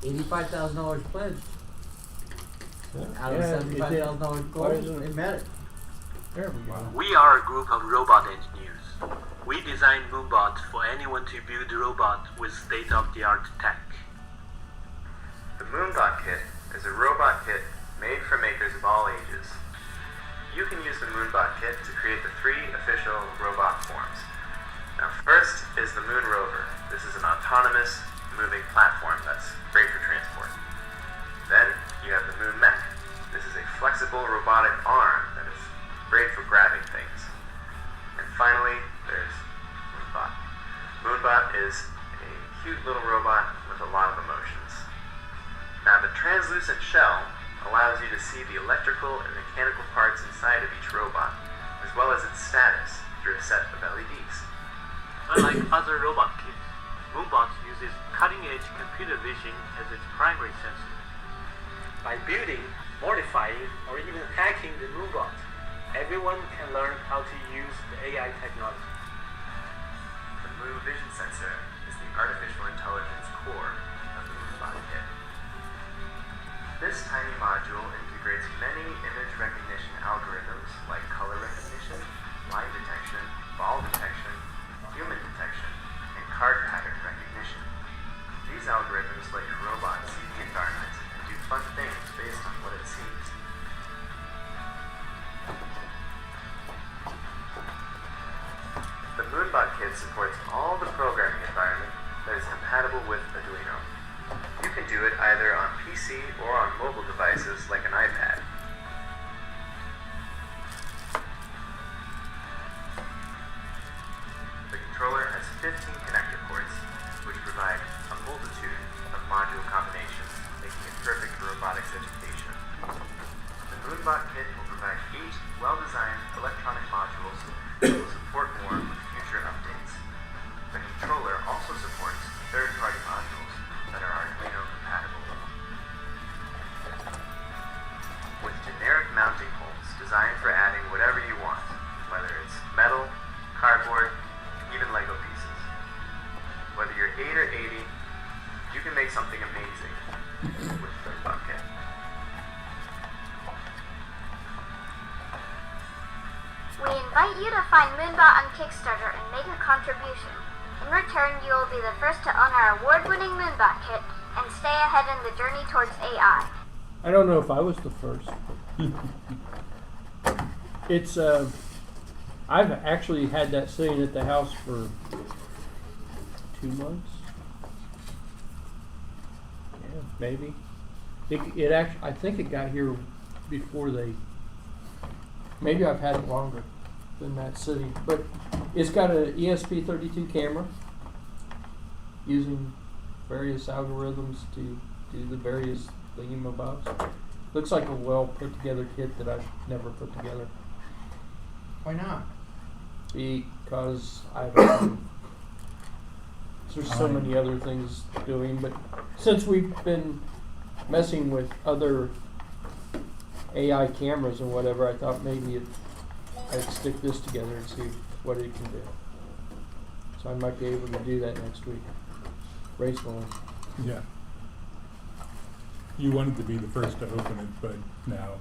$85,000 pledged out of Yeah, it $75,000 did. goal. Why isn't it- It met it. There we go. We are a group of robot engineers. We designed Moonbot for anyone to build a robot with state-of-the-art tech. The Moonbot Kit is a robot kit made for makers of all ages. You can use the Moonbot Kit to create the 3 official robot forms. Now first is the Moon Rover. This is an autonomous moving platform that's great for transport. Then you have the Moon Mech. This is a flexible robotic arm that is great for grabbing things. And finally, there's Moonbot. Moonbot is a cute little robot with a lot of emotions. Now the translucent shell allows you to see the electrical and mechanical parts inside of each robot, as well as its status through a set of LEDs. Unlike other robot kits, Moonbot uses cutting-edge computer vision as its primary sensor. By building, modifying, or even hacking the Moonbot, everyone can learn how to use the AI technology. The Moon Vision Sensor is the artificial intelligence core of the Moonbot Kit. This tiny module integrates many image recognition algorithms like color recognition, line detection, ball detection, human detection, and card pattern recognition. These algorithms let your robot see the environment and do fun things based on what it sees. The Moonbot Kit supports all the programming environment that is compatible with Arduino. You can do it either on PC or on mobile devices like an iPad. The controller has 15 connector ports, which provide a multitude of module combinations, making it perfect for robotics education. The Moonbot Kit will provide 8 well-designed electronic modules that will support more with future updates. The controller also supports third-party modules that are Arduino compatible. With generic mounting holes designed for adding whatever you want, whether it's metal, cardboard, even Lego pieces. Whether you're 8 or 80, you can make something amazing with the Moonbot Kit. We invite you to find Moonbot on Kickstarter and make a contribution. In return, you will be the first to own our award-winning Moonbot Kit and stay ahead in the journey towards AI. I don't know if I was the first. It's I've actually had that sitting at the house for 2 months. Yeah, maybe. It actually, I think it got here before they. Maybe I've had it longer than that sitting, but it's got an ESP32 camera using various algorithms to do the various thingamabobs. Looks like a well put together kit that I've never put together. Why not? Because there's so many other things doing, but since we've been messing with other AI cameras and whatever, I thought maybe I'd stick this together and see what it can do. So I might be able to do that next week. Race one. Yeah. You wanted to be the first to open it, but now.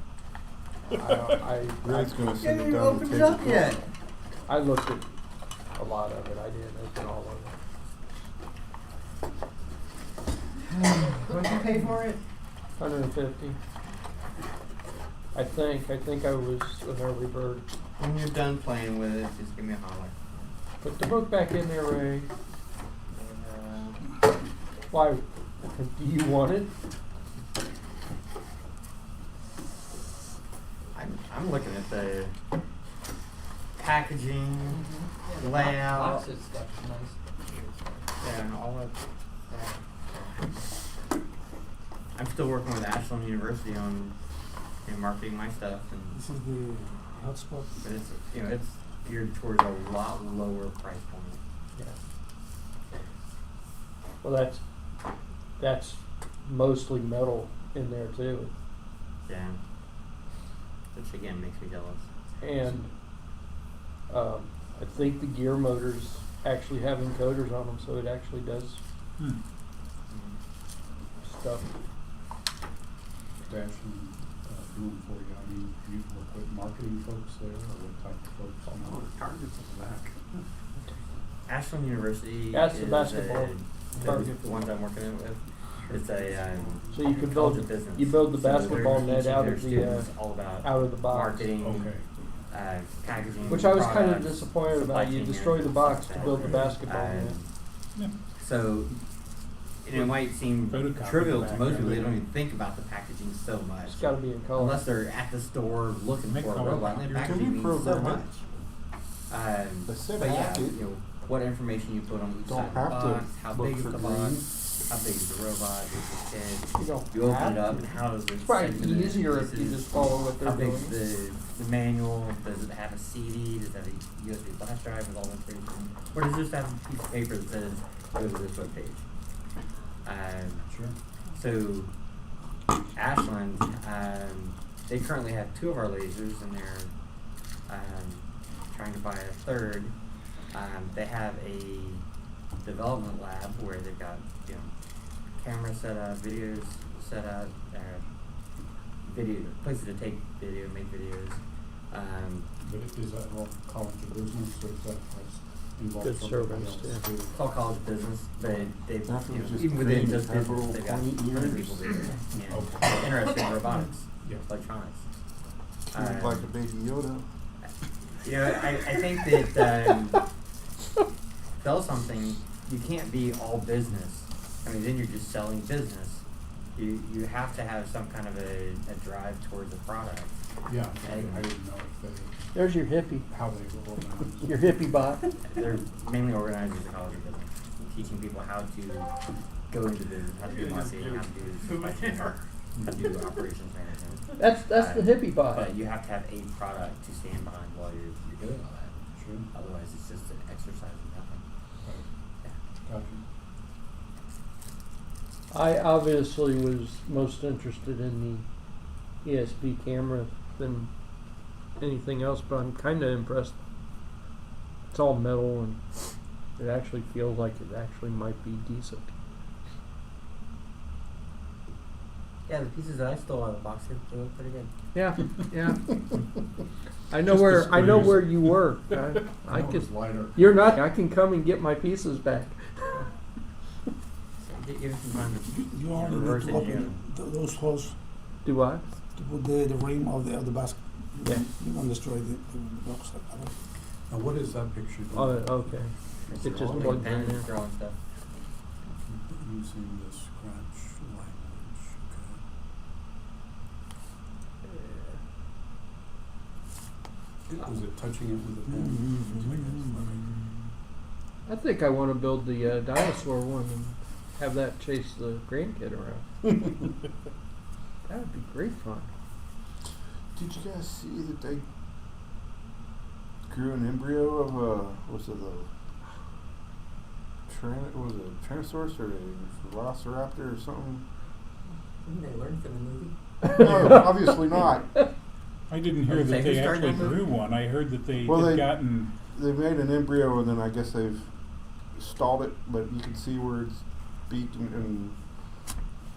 Greg's gonna send it You down to opened it up take yet. I looked at a lot of it. I didn't open all of it. What'd you pay for it? 150. I think I was an early bird. When you're done playing with it, just give me a holler. Put the book back in there, Ray. Uh, Why? Do you want it? I'm looking at the packaging, layout, Boxes stuff is nice. yeah, and all that. I'm still working with Ashland University on marketing my stuff, and This is the hotspot. but it's it's geared towards a lot lower price point. Yeah. Well, that's mostly metal in there too, Yeah, which again makes me jealous. and I think the gear motors actually have encoders on them, so it actually does Hmm. stuff. Ashland doing for you? I mean, you work with marketing folks there, or what type of folks? Oh, the target's in the back. Ashland University That's the is basketball the target. ones I'm working with. It's a So you could college build of business. you build the So they're basketball net teaching out their of the students all about out of the box. marketing, Okay. packaging, Which I was kind of products, disappointed supply about. You chain destroy the management, box stuff to like build the that. basketball net. Yeah. So it might seem Photocopy trivial the to back most end. people. They don't even think about the packaging so much. It's got to be in color. Unless they're at the store looking Make for a color robot, and the copies. packaging means so much. They said But yeah, have to. what information you put on each Don't side of the have to box, how look big is for the green. box, how big is the robot, is the kid, You don't you open have it up, to. and how does it It's probably segment it? easier if you Pieces? just follow what they're How doing. big's the manual? Does it have a CD? Does it have a USB flash drive with all the information? Or does it just have a piece of paper that says, go to this webpage? Sure. So, Ashland, they currently have 2 of our lasers, and they're trying to buy a third. They have a development lab where they've got camera set up, videos set up, video places to take video, make videos. But is that all college of business, or is that involved Good something service, else yeah. too? It's all college business, but they've That was just even within green just and business, purple they've got pointy other ears. people doing it. Okay. Interested in robotics, Yeah. electronics. Looked like a baby Yoda. I think that sell something, you can't be all business. I mean, then you're just selling business. You have to have some kind of a drive towards a product. Yeah, I didn't know if There's your hippie. how they were organized. Your hippie bot. They're mainly organized as a college of business, teaching people how to go into business, how to do marketing, how to do supply chain, how to do operations management. That's the hippie bot. But you have to have a product to stand behind while you're doing all that. Sure. Otherwise, it's just an exercise in nothing. Yeah. Gotcha. I obviously was most interested in the ESP camera than anything else, but I'm kind of impressed. It's all metal and it actually feels like it actually might be decent. Yeah, the pieces that I stole out of the box, they look pretty good. Yeah, yeah. I know Just the where screws. where you work. I That was could. lighter. You're not. I can come and get my pieces back. Give us some time to You only reverse need to engineer open those holes Do I? to put the rim of the basket. Yeah. You don't destroy the box at all. Now, what is that picture doing? Oh, okay. It just Drawing plugged in pens, there. drawing stuff. Using the Scratch language, okay. Was it touching it with a pen? I think I want to build the dinosaur one and have that chase the grandkid around. That would be great fun. Did you guys see that they grew an embryo of a was it a Tyrannosaurus or a Velociraptor or something? Didn't they learn from the movie? No, obviously not. I didn't hear Okay, that who they started actually that movie? grew one. I heard that they Well, had they- gotten. They made an embryo and then I guess they've stalled it, but you can see where it's beaked and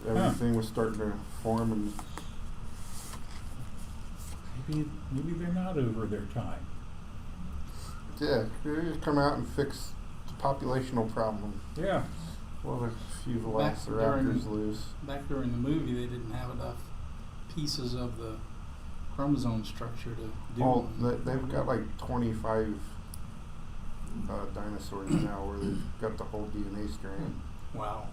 everything was starting to form and Maybe they're not over their time. yeah, they just come out and fix the populational problem. Yeah. Well, a few Back Velociraptors during- loose. Back during the movie, they didn't have enough pieces of the chromosome structure to do Well, one. they've got like 25 dinosaurs now where they've got the whole DNA strand. Wow.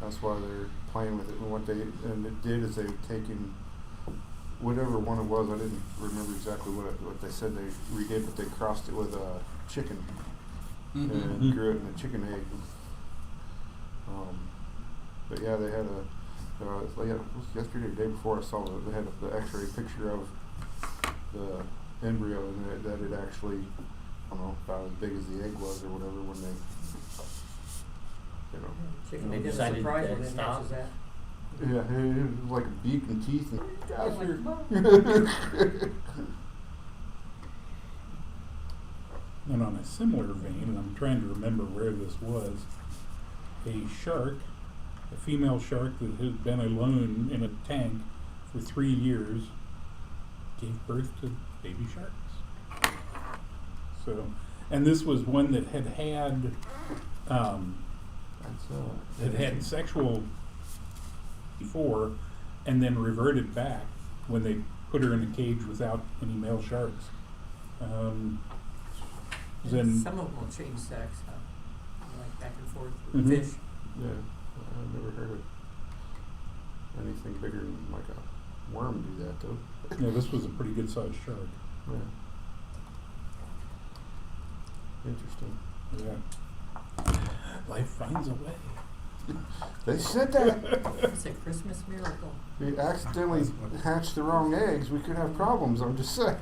That's why they're playing with it. And what it did is they've taken whatever one it was. I didn't remember exactly what they said they redid, but they crossed it with a chicken and grew it in a chicken egg. But yeah, they had it was yesterday, the day before I saw it. They had the X-ray picture of the embryo, and that it actually, I don't know, about as big as the egg was or whatever when they, you know. Chicken They egg decided surprise to when it stop. matches that. Yeah, it was like a beak and teeth and And on a similar vein, and I'm trying to remember where this was, a shark, a female shark that had been alone in a tank for 3 years, gave birth to baby sharks. So, and this was one that had sexual before, and then reverted back when they put her in a cage without any male sharks. Then Some of them will change sex, like back and forth Mhm. with fish. yeah, I've never heard of anything bigger than like a worm do that though. yeah, this was a pretty good sized shark. Yeah. Interesting. Yeah. Life finds a way. They said that. It's a Christmas miracle. If we accidentally hatched the wrong eggs, we could have problems. I'm just saying.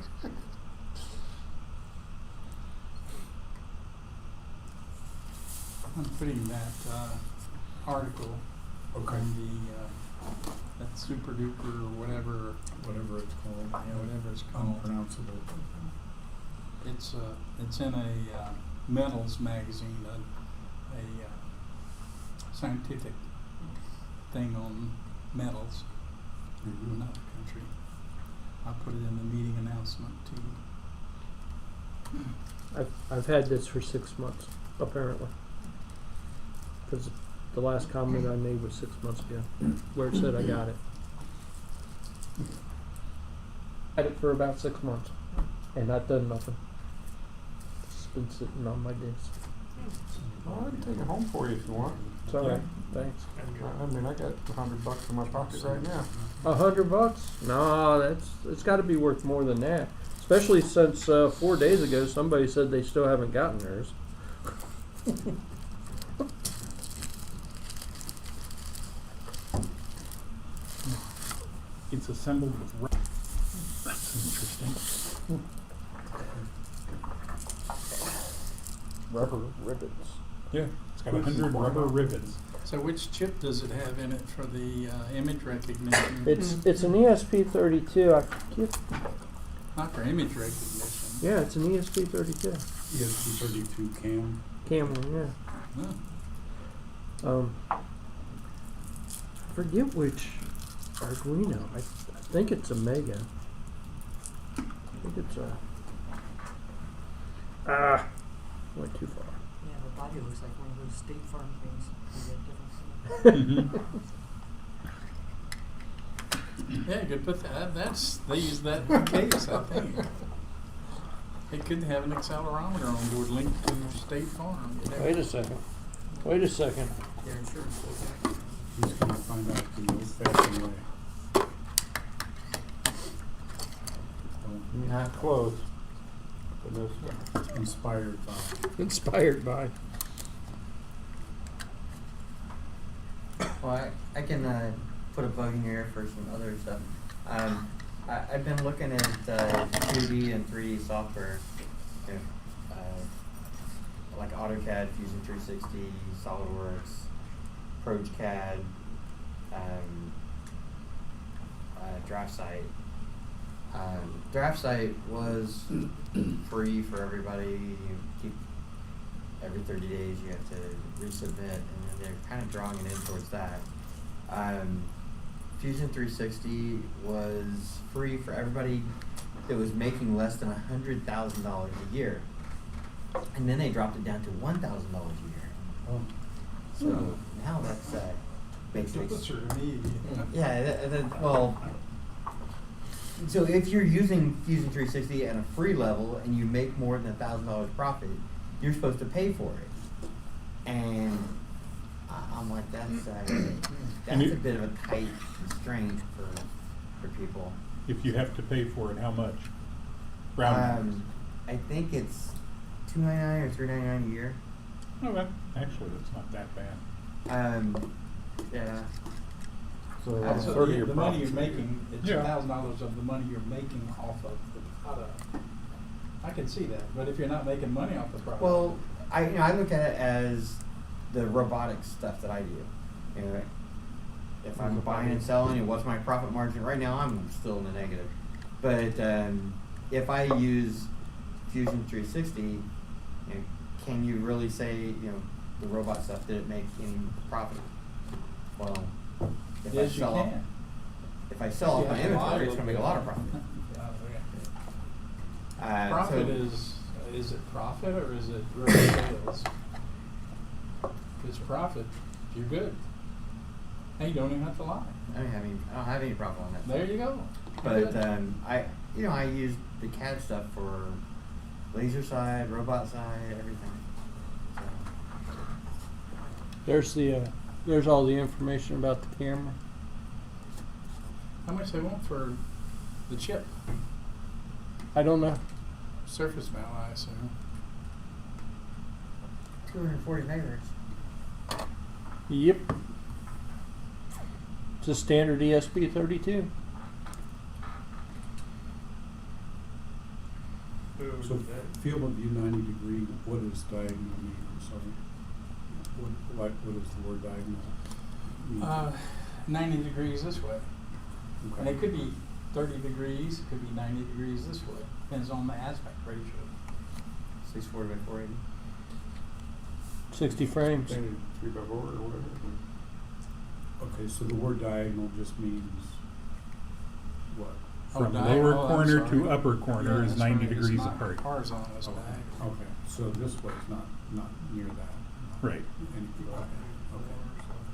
I'm putting that article Okay. on the that super duper or whatever, Whatever it's called. whatever it's called. Unpronounceable. It's in a metals magazine, a scientific thing on metals in another country. I'll put it in the meeting announcement too. I've had this for 6 months, apparently. Because the last comment I made was 6 months ago, where it said I got it. Had it for about 6 months, and not done nothing. It's been sitting on my desk. Well, I can take it home for you if you want. It's all right, thanks. I mean, I got $100 in my pocket right now. $100? No, it's got to be worth more than that. Especially since 4 days ago somebody said they still haven't gotten theirs. It's assembled with that's interesting. Rubber ribbons. Yeah, it's got 100 rubber rivets. So which chip does it have in it for the image recognition? It's an ESP32. I forget. Not for image recognition. Yeah, it's an ESP32. ESP32 cam. Camera, No. yeah. I forget which Arduino. I think it's a Mega. I think it's a. Went too far. Yeah, the body looks like one of those State Farm things. Yeah, you could put that. They use that in the case, I think. It could have an accelerometer on board linked to State Farm. Wait a second. Their insurance goes back. He's going to find out the old-fashioned way. Not close. But no, Inspired by. Inspired by. Well, I can put a bug in your ear for some other stuff. I've been looking at 2D and 3D software, you know, like AutoCAD, Fusion 360, SolidWorks, ProgeCAD, DraftSite. DraftSite was free for everybody. You keep every 30 days you have to resubmit, and then they're kind of drawing it in towards that. Fusion 360 was free for everybody that was making less than $100,000 a year, and then they dropped it down to $1,000 a year. Oh. So now that's basically Closer to me. well, So if you're using Fusion 360 at a free level and you make more than $1,000 profit, you're supposed to pay for it. And I'm like, that's a bit of a tight constraint for people. If you have to pay for it, how much? Round numbers. I think it's $2.99 or $3.99 a year. Okay, actually, that's not that bad. Yeah. So, So Third of the your money you're profits. making, it's Yeah. $1,000 of the money you're making off of the product. I can see that, but if you're not making money off the product. Well, I look at it as the robotic stuff that I do. You know, if I'm buying and selling, and what's my profit margin? Right now, I'm still in the negative. But if I use Fusion 360, you know, can you really say, you know, the robot stuff, did it make any profit? Well, if Yes, I you sell can. If I sell off my inventory, it's going to make a lot of profit. Profit is it profit or is it real sales? If it's profit, you're good. And you don't even have to lie. I don't have any problem on that. There you go. But Good. I use the CAD stuff for laser side, robot side, everything. So. There's all the information about the camera. How much they want for the chip? I don't know. Surface mount, I assume. 240 megahertz. Yep. It's a standard ESP32. So field of view 90 degree, what does diagonal mean? I'm sorry. What does the word diagonal mean? 90 degrees this way. Okay. And it could be 30 degrees, it could be 90 degrees this way. Depends on the aspect ratio. 640 by 480. 60 frames. 3x4 or whatever. Okay, so the word diagonal just means what? From diagonal, lower I'm corner sorry. to upper corner Yeah, is that's 90 right. It's degrees not apart. Horizontal, it's Okay. diagonal. Okay, so this way is not near that. Right. Okay,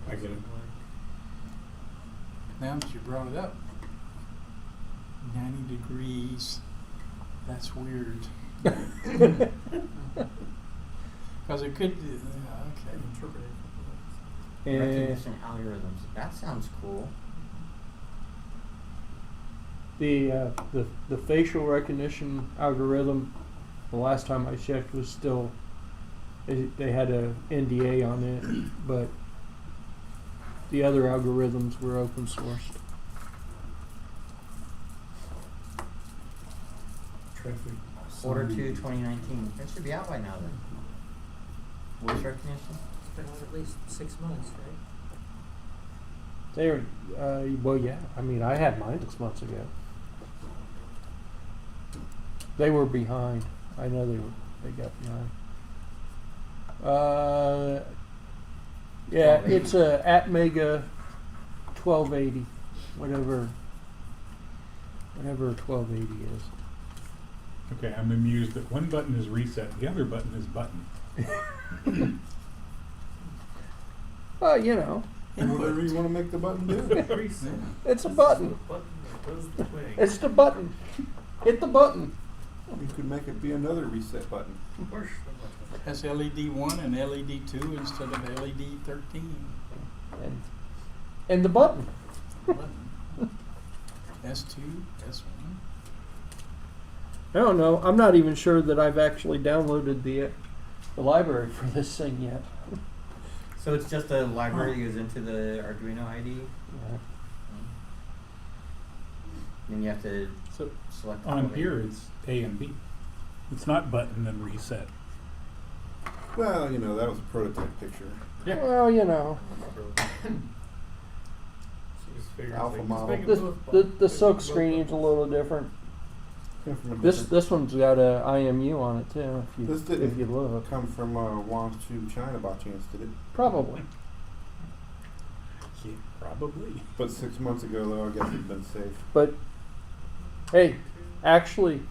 I get it. Now that you brought it up, 90 degrees, that's weird. Because it could, okay. And Recognition algorithms. That sounds cool. the facial recognition algorithm, the last time I checked, was still they had a NDA on it, but the other algorithms were open sourced. Traffic. Quarter sign. 2, 2019. That should be out by now then. Voice recognition? It's been at least 6 months, right? They were, well, yeah. I mean, I had mine 6 months ago. They were behind. I know they got behind. Yeah, it's a Atmega 1280, whatever 1280 is. Okay, I'm amused that one button is reset, the other button is button. Well, you know, Whatever you want to make the button do. it's a button. Does the thing. It's the button. Hit the button. You could make it be another reset button. Push the button. Has LED 1 and LED 2 instead of LED 13. And the button. S2, S1. I don't know. I'm not even sure that I've actually downloaded the library for this thing yet. So it's just a library that goes into the Arduino IDE? Then you have to So select the on folder. here it's A and B. It's not button and reset. Well, you know, that was a prototype picture. Yeah. Well, you know, So just figure Alpha just model. make it the both the buttons. silk Make it both screening's a buttons. little different. Came from a This different- one's got a IMU on it too. This If didn't you look, come from Guangzhou, China by chance, did it? probably. Yeah, probably. But 6 months ago, though, I guess it'd been safe. But hey, actually,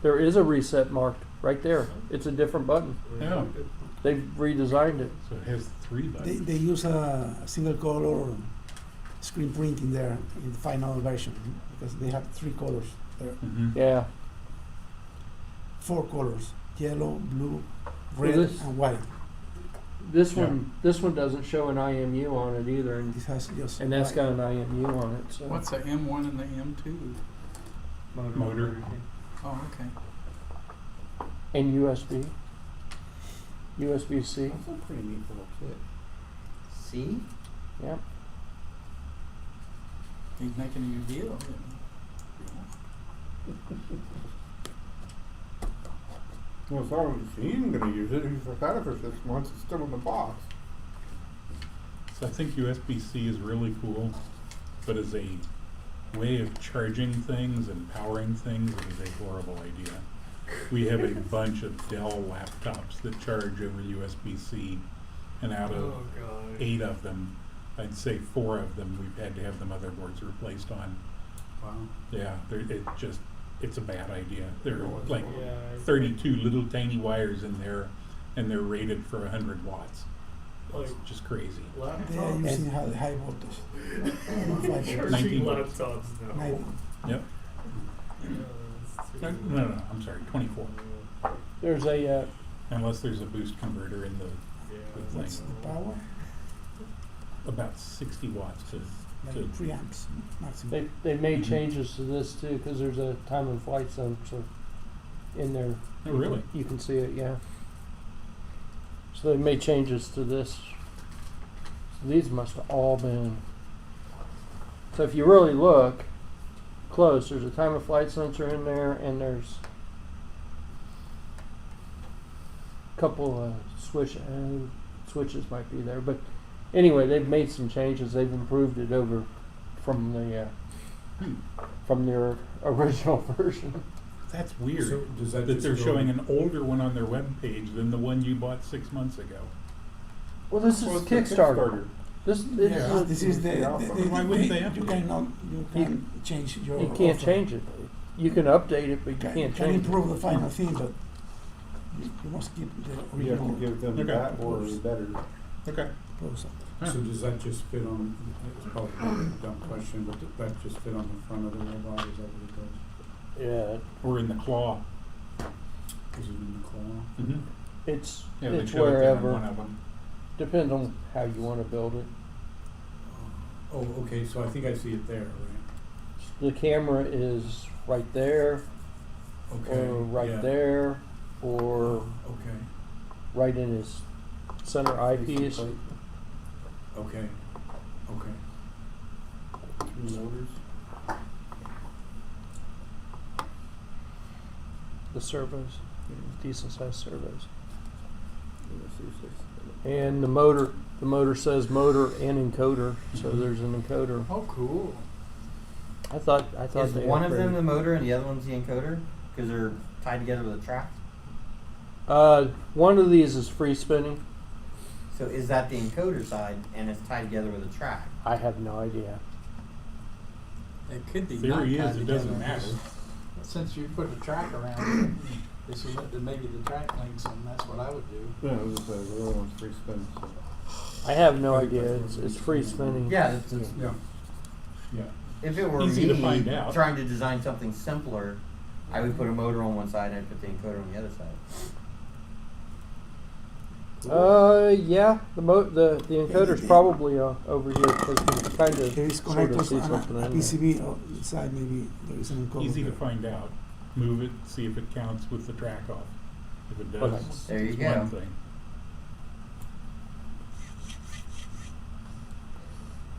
there is a reset marked right there. It's a different button. Yeah. They've redesigned it. So it has 3 buttons. They use a single color screen print in there in the final version because they have 3 colors there, Mhm. Yeah. 4 colors: yellow, blue, Well, red, this- and white. This Yeah. this one doesn't show an IMU on it either, and This has just that's white. got an IMU on it. So What's the M1 and the M2? Motor. Oh, okay. and USB-C. That's a pretty neat little kit. See? Yep. He's making you a deal. Isn't Well, as long as he's gonna use it, he's had it for 6 months, it's still in the box. So I think USB-C is really cool, but as a way of charging things and powering things, it is a horrible idea. We have a bunch of Dell laptops that charge over USB-C, and out of Oh, God. 8 of them, I'd say 4 of them we've had to have the motherboards replaced on. Wow. Yeah, it's a bad idea. There are like Yeah, 32 little tiny wires in there, and they're rated for 100 watts. It's Like- just crazy. They are laptops. using high voltage. 19 19 volts. laptops now. 90. Yep. It's No, too- no, I'm sorry, 24. There's a Unless there's a boost converter in the Yeah. What's the power? about 60 watts to Like 3 amps maximum. they made Mhm. changes to this too because there's a time and flight sensor in there. Oh, really? You can see it, yeah. So they made changes to this. So these must have all been. So if you really look close, there's a time of flight sensor in there, and there's a couple of switches might be there. But anyway, they've made some changes. They've improved it over from the from their original version. That's weird. So does that that just they're go- showing an older one on their webpage than the one you bought 6 months ago. Well, this is Well, it's the Kickstarter. This Yeah, this is the Why wouldn't they have you to? cannot you can change your You can't offer. change it. You can update it, but you Can can't change improve it. the final thing, but you must keep the You have to original give them Okay. that or better. Okay. proposal. So does that just fit on, it's probably a dumb question, but that just fit on the front of the robot, is that what it does? Yeah, Or in the claw. Is it in the claw? Mm-hmm. it's Yeah, they it's show it there on wherever. one of them. Depends on how you want to build it. Oh, okay, so I think I see it there, right? The camera is right there, Okay. or right yeah. there, or Okay, right in his center eyepiece. okay, okay. Motors. The servos, decent sized servos, and the motor. The motor says motor and encoder, so Mhm. there's an encoder. Oh, cool. I thought Is they one of them upgraded. the motor and the other one's the encoder? Because they're tied together with a track? One of these is free spinning. So is that the encoder side and it's tied together with a track? I have no idea. It could be Theory not is tied it doesn't together. matter. Since you put a track around it, this is maybe the track links, and that's what I would do. Yeah, it was the other one's free spin, so. I have no idea. It's free spinning. Yeah, it's Yeah, yeah. if it were Easy to me find out. trying to design something simpler, I would put a motor on one side and I'd put the encoder on the other side. Yeah. The encoder's probably over here because you kind of There is sort of connectors see on something a in there. PCB side. Maybe there is an encoder. Easy to there. find out. Move it, see if it counts with the track off. If it Well, does, there you it's go. one thing.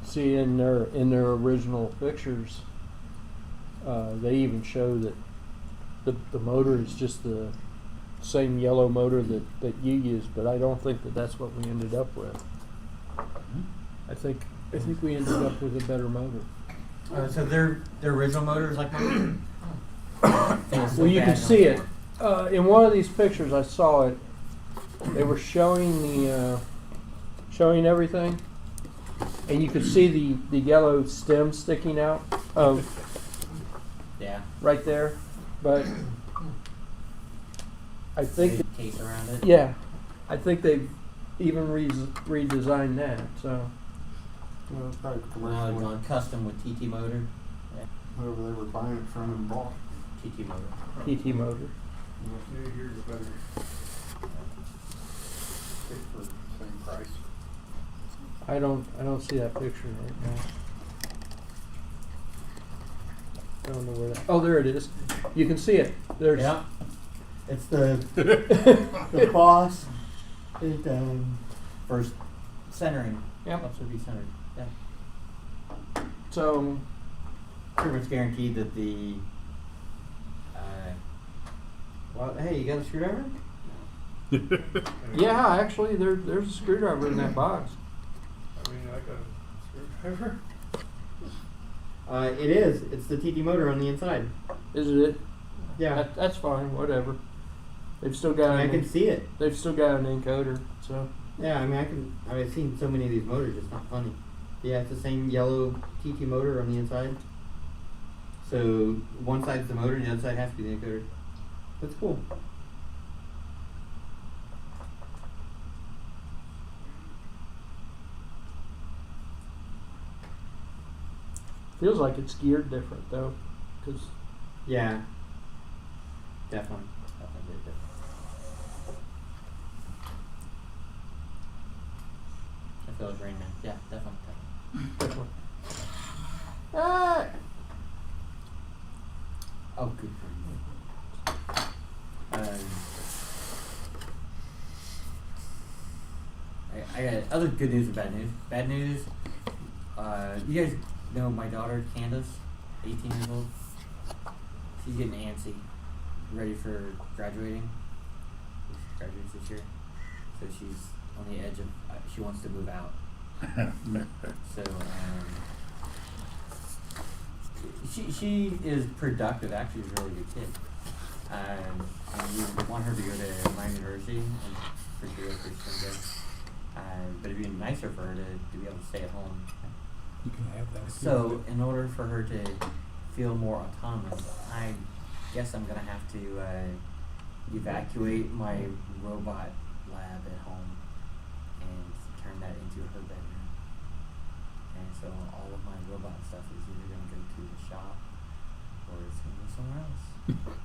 See in their original pictures, they even show that the motor is just the same yellow motor that you used, but I don't think that that's what we ended up with. I think we ended up with a better motor. So their original motor is like mine? Well, you can see it in one of these pictures. I saw it. They were showing showing everything, and you could see the yellow stem sticking out of Yeah. right there. But I think Big case around it. yeah, I think they've even redesigned that. So You know, it's probably Now commercial. it's on custom with TT motor. Yeah, Whoever they were buying it from and bought. TT motor. PT motor. Well, here's a better pick for the same price. I don't see that picture right now. I don't know where that. Oh, there it is. You can see it. There's. Yeah. It's the the boss. It first centering. Yep. Helps it be centered. Yeah. So Pretty much guaranteed that the. Well, hey, you got a screwdriver? yeah, actually, there's a screwdriver in that box. I mean, I got a screwdriver. It is. It's the TT motor on the inside. Is it? Yeah. That's fine. Whatever. They've still got. I can see it. They've still got an encoder. So. Yeah, I mean, I've seen so many of these motors. It's not funny. Yeah, it's the same yellow TT motor on the inside. So one side's the motor, and the other side has to be the encoder. That's cool. Feels like it's geared different though, because Yeah. Definitely. Definitely different. I feel like Rain Man. Yeah, definitely. Oh, good for you. I got other good news and bad news. Bad news, you guys know my daughter, Candace, 18 years old. She's getting antsy, ready for graduating. She graduates this year. So she's on the edge of, she wants to move out. So, she is productive. Actually, she's a really good kid. And we want her to go to my university, and for sure that's where she's going to go. But it'd be nicer for her to be able to stay at home. You can have that. if you So, want in order for her to feel more autonomous, I guess I'm going to have to evacuate my robot lab at home and turn that into her bedroom. And so all of my robot stuff is either going to go to the shop or it's going to go somewhere else.